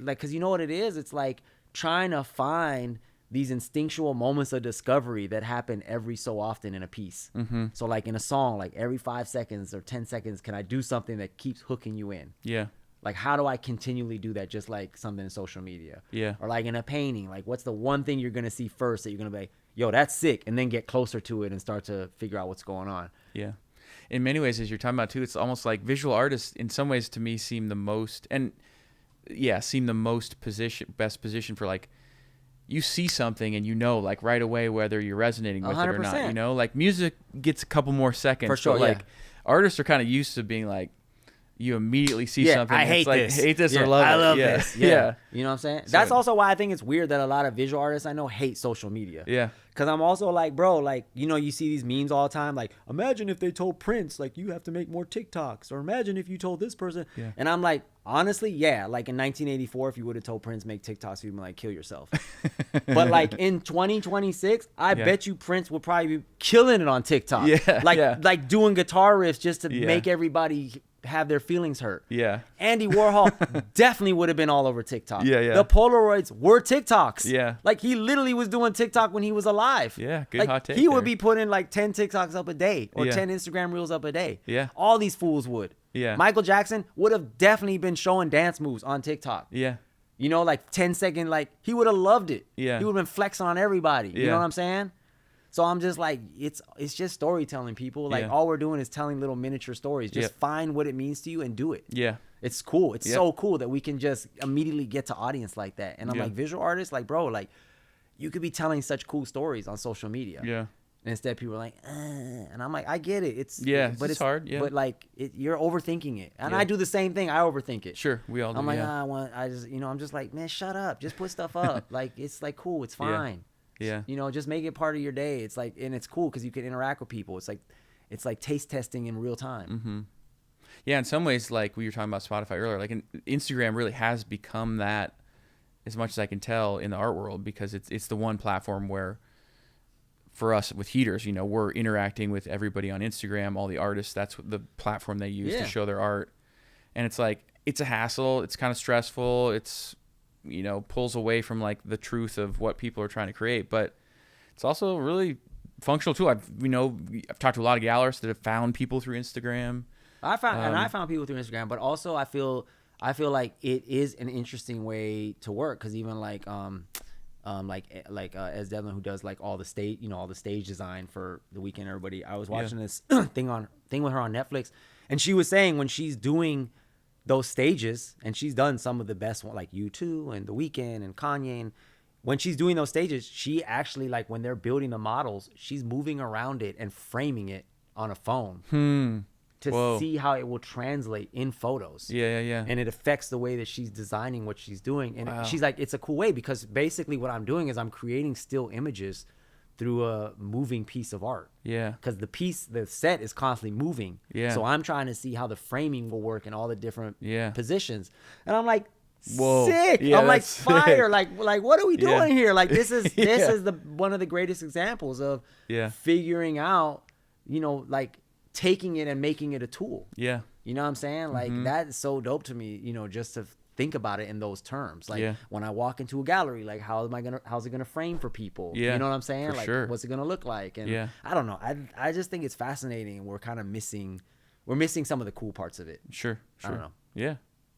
because you know what it is? It's like trying to find these instinctual moments of discovery that happen every so often in a piece. So like in a song, like every 5 seconds or 10 seconds, can I do something that keeps hooking you in? Yeah. Like, how do I continually do that? Just like something in social media. Yeah. Or like in a painting, like what's the one thing you're going to see first that you're going to be like, yo, that's sick. And then get closer to it and start to figure out what's going on. Yeah. In many ways, as you're talking about too, it's almost like visual artists in some ways to me seem the most best position for like, you see something and you know like right away whether you're resonating with 100%. It or not, you know, like music gets a couple more seconds. For sure, but like artists are kind of used to being like, you immediately see something. I hate
like,
this.
Hate this or love it.
I love this. Yeah. You know what I'm saying? So, that's also why I think it's weird that a lot of visual artists I know hate social media. Yeah. Because I'm also like, bro, like, you know, you see these memes all the time. Like, imagine if they told Prince, like, you have to make more TikToks. Or imagine if you told this person. Yeah. And I'm like, honestly, yeah. Like in 1984, if you would have told Prince make TikToks, you'd be like, kill yourself. But like in 2026, I bet you Prince would probably be killing it on TikTok. Yeah. Like doing guitar riffs just to make everybody have their feelings hurt. Yeah. Andy Warhol definitely would have been all over TikTok. Yeah. The Polaroids were TikToks. Yeah. Like he literally was doing TikTok when he was alive. Yeah. Good like, hot take. He would be putting like 10 TikToks up a day or 10 Instagram reels up a day. Yeah. All these fools would. Yeah. Michael Jackson would have definitely been showing dance moves on TikTok. Yeah. You know, like 10-second, like he would have loved it.
Yeah.
He would have been flexing on everybody. You
Yeah.
know what I'm saying? So I'm just like, it's just storytelling, people. Like all we're doing is telling little miniature stories. Just find what it means to you and do it.
Yeah.
It's cool. It's so cool that we can just immediately get to audience like that. And I'm like, visual artists, like, bro, like you could be telling such cool stories on social media.
Yeah.
And instead people are like, and I'm like, I get it.
But it's hard. Yeah.
But like you're overthinking it. And I do the same thing. I overthink it.
Sure. We all do.
I'm like, I'm just like, man, shut up. Just put stuff up. Like, it's like, cool. It's fine.
Yeah.
You know, just make it part of your day. It's like, and it's cool because you can interact with people. It's like taste testing in real time.
Mm-hmm. Yeah. In some ways, like we were talking about Spotify earlier, like Instagram really has become that, as much as I can tell, in the art world, because it's the one platform where, for us with Heaters, you know, we're interacting with everybody on Instagram, all the artists. That's the platform they use to show their art. And it's like, it's a hassle. It's kind of stressful. It's, you know, pulls away from like the truth of what people are trying to create, but it's also a really functional tool. I've talked to a lot of gallerists that have found people through Instagram. I
found people through Instagram, but also I feel like it is an interesting way to work. Cause even like as Devlin, who does like all the stage design for the Weekend, everybody, I was watching this thing with her on Netflix, and she was saying when she's doing those stages, and she's done some of the best ones like U2 and The Weeknd and Kanye, and when she's doing those stages, she actually, like, when they're building the models, she's moving around it and framing it on a phone to see how it will translate in photos.
Yeah.
And it affects the way that she's designing what she's doing. And she's like, it's a cool way, because basically what I'm doing is I'm creating still images through a moving piece of art.
Yeah.
Because the set is constantly moving.
Yeah.
So I'm trying to see how the framing will work in all the different positions. And I'm like,
whoa,
sick.
Yeah,
I'm like, fire.
Sick.
Like what are we doing here? Like, this is one of the greatest examples of figuring out, you know, like taking it and making it a tool.
Yeah.
You know what I'm saying? Like, that is so dope to me, you know, just to think about it in those terms. Like, when I walk into a gallery, like, how's it gonna frame for people?
Yeah,
you know what I'm saying?
For
like,
sure.
what's it gonna look like? And I don't know. I just think it's fascinating, and we're kind of missing some of the cool parts of it.
Sure.
I don't know.
Yeah.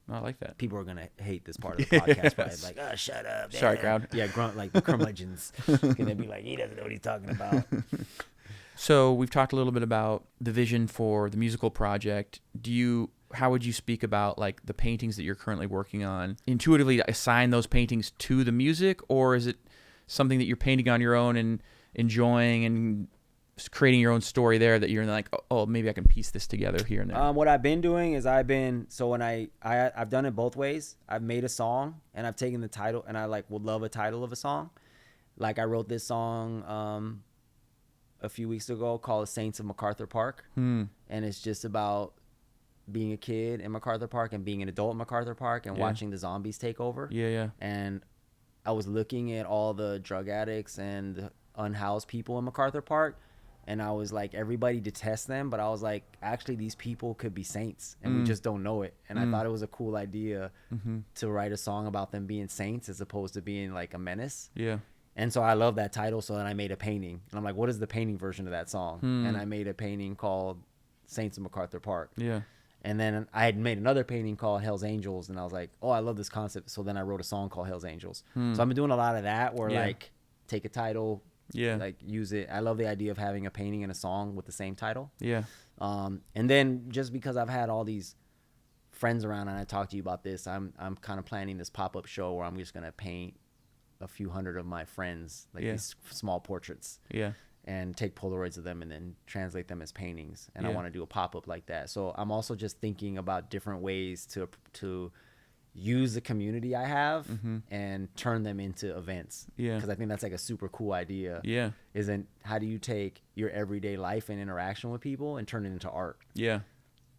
I like that.
People are gonna hate this part of the podcast, but like, oh, shut up.
Sorry,
man.
crowd.
Yeah, grunt like the curmudgeons. Gonna be like, he doesn't know what he's talking about.
So we've talked a little bit about the vision for the musical project. How would you speak about like the paintings that you're currently working on? Intuitively assign those paintings to the music, or is it something that you're painting on your own and enjoying and creating your own story there that you're like, oh, maybe I can piece this together here and there?
What I've been doing is I've done it both ways. I've made a song and I've taken the title, and I would love a title of a song. Like, I wrote this song a few weeks ago called Saints of MacArthur Park. And it's just about being a kid in MacArthur Park and being an adult in MacArthur Park and watching the zombies take over.
Yeah.
And I was looking at all the drug addicts and the unhoused people in MacArthur Park, and I was like, everybody detests them, but I was like, actually, these people could be saints, and we just don't know it. And I thought it was a cool idea to write a song about them being saints as opposed to being like a menace.
Yeah.
And so I love that title. So then I made a painting, and I'm like, what is the painting version of that song? And I made a painting called Saints of MacArthur Park.
Yeah.
And then I had made another painting called Hell's Angels, and I was like, oh, I love this concept. So then I wrote a song called Hell's Angels. So I've been doing a lot of that, where like, take a title, like, use it. I love the idea of having a painting and a song with the same title.
Yeah.
And then just because I've had all these friends around, and I talked to you about this, I'm kind of planning this pop-up show where I'm just gonna paint a few hundred of my friends, like these small portraits.
Yeah.
And take Polaroids of them and then translate them as paintings. And I want to do a pop-up like that. So I'm also just thinking about different ways to use the community I have and turn them into events. Yeah. Because I think that's like a super cool idea.
Yeah.
Isn't, how do you take your everyday life and interaction with people and turn it into art?
Yeah.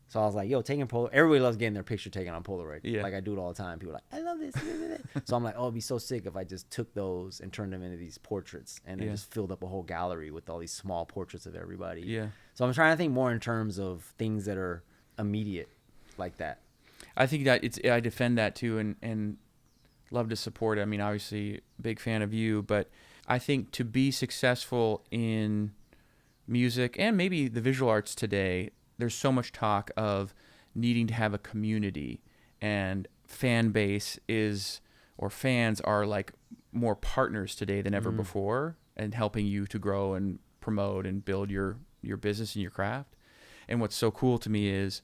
So I was like, yo, taking Polaroid. Everybody loves getting their picture taken on Polaroid.
Yeah.
Like, I do it all the time. People are like, I love this. So I'm like, oh, it'd be so sick if I just took those and turned them into these portraits and then just filled up a whole gallery with all these small portraits of everybody. Yeah. So I'm trying to think more in terms of things that are immediate like that.
I think that I defend that too, and love to support it. I mean, obviously, big fan of you, but I think to be successful in music and maybe the visual arts today, there's so much talk of needing to have a community, and fan base is or fans are like more partners today than ever before, and helping you to grow and promote and build your business and your craft. And what's so cool to me is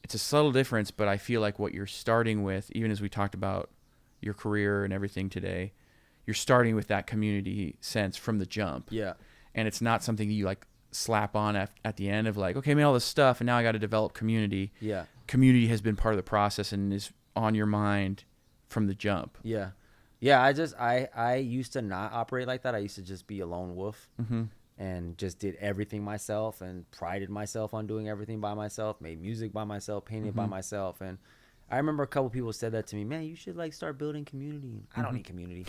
it's a subtle difference, but I feel like what you're starting with, even as we talked about your career and everything today, you're starting with that community sense from the jump.
Yeah.
And it's not something you like slap on at the end of like, okay, I made all this stuff and now I got to develop community.
Yeah.
Community has been part of the process and is on your mind from the jump.
Yeah. Yeah. I used to not operate like that. I used to just be a lone wolf and just did everything myself and prided myself on doing everything by myself, made music by myself, painted by myself. And I remember a couple people said that to me, man, you should like start building community. I don't need community.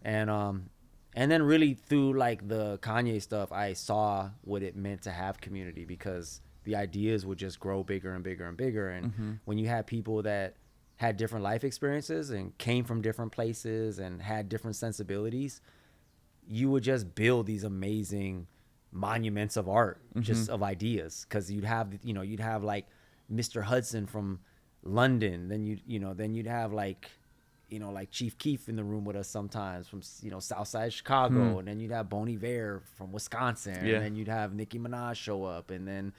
And then really through like the Kanye stuff, I saw what it meant to have community, because the ideas would just grow bigger and bigger and bigger. And when you had people that had different life experiences and came from different places and had different sensibilities, you would just build these amazing monuments of art, just of ideas. Because you'd have like Mr. Hudson from London, then you'd have like Chief Keef in the room with us sometimes from Southside Chicago, and then you'd have Bon Iver from Wisconsin, and then you'd have Nicki Minaj show up, and then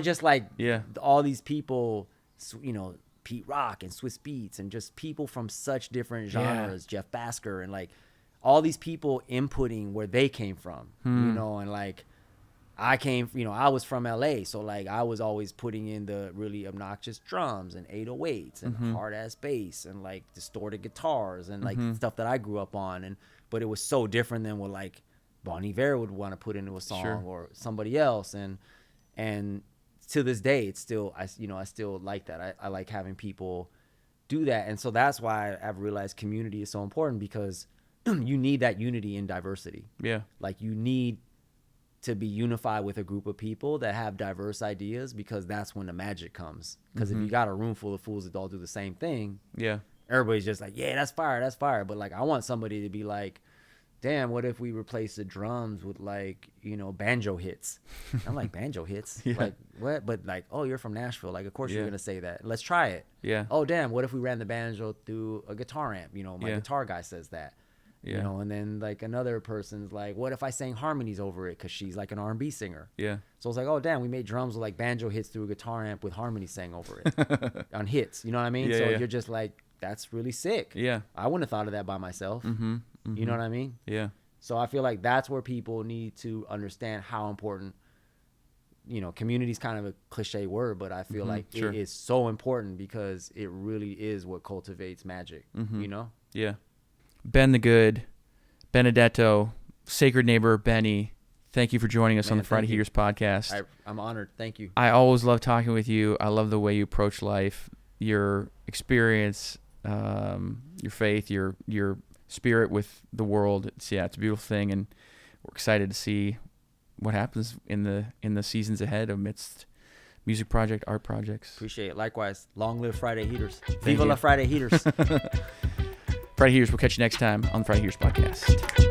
just like all these people, Pete Rock and Swiss Beats, and just people from such different genres, Jeff Basker, and like all these people inputting where they came from, and like I was from LA, so like I was always putting in the really obnoxious drums and 808s and hard ass bass and like distorted guitars and like stuff that I grew up on, but it was so different than what like Bon Iver would want to put into a song or somebody else, and to this day it's still I still like that. I like having people do that, and so that's why I've realized community is so important, because you need that unity in diversity. Yeah, like you need to be unified with a group of people that have diverse ideas, because that's when the magic comes. Because if you got a room full of fools that all do the same thing, everybody's just like, yeah, that's fire. But like, I want somebody to be like, damn, what if we replace the drums with like, banjo hits? I'm like, banjo hits? Like, what? But like, oh, you're from Nashville. Like, of course you're going to say that. Let's try it. Yeah. Oh, damn, what if we ran the banjo through a guitar amp? My guitar guy says that. And then like another person's like, what if I sang harmonies over it, because she's like an R&B singer? So it's like, oh damn, we made drums with like banjo hits through a guitar amp with harmonies sang over it on hits, you know what I mean? You're just like, that's really sick. I wouldn't have thought of that by myself. You know what I mean? So I feel like that's where people need to understand how important, community is kind of a cliche word, but I feel like it is so important, because it really is what cultivates magic.
Benn the Good, Benedetto, Sacred Neighbor, Benny, thank you for joining us on the Friday Heaters podcast.
I'm honored. Thank you.
I always love talking with you. I love the way you approach life, your experience, your faith, your spirit with the world. It's a beautiful thing, and we're excited to see what happens in the seasons ahead amidst music project, art projects.
Appreciate it. Likewise. Long live Friday Heaters. Viva la Friday Heaters.
Friday Heaters, we'll catch you next time on the Friday Heaters podcast.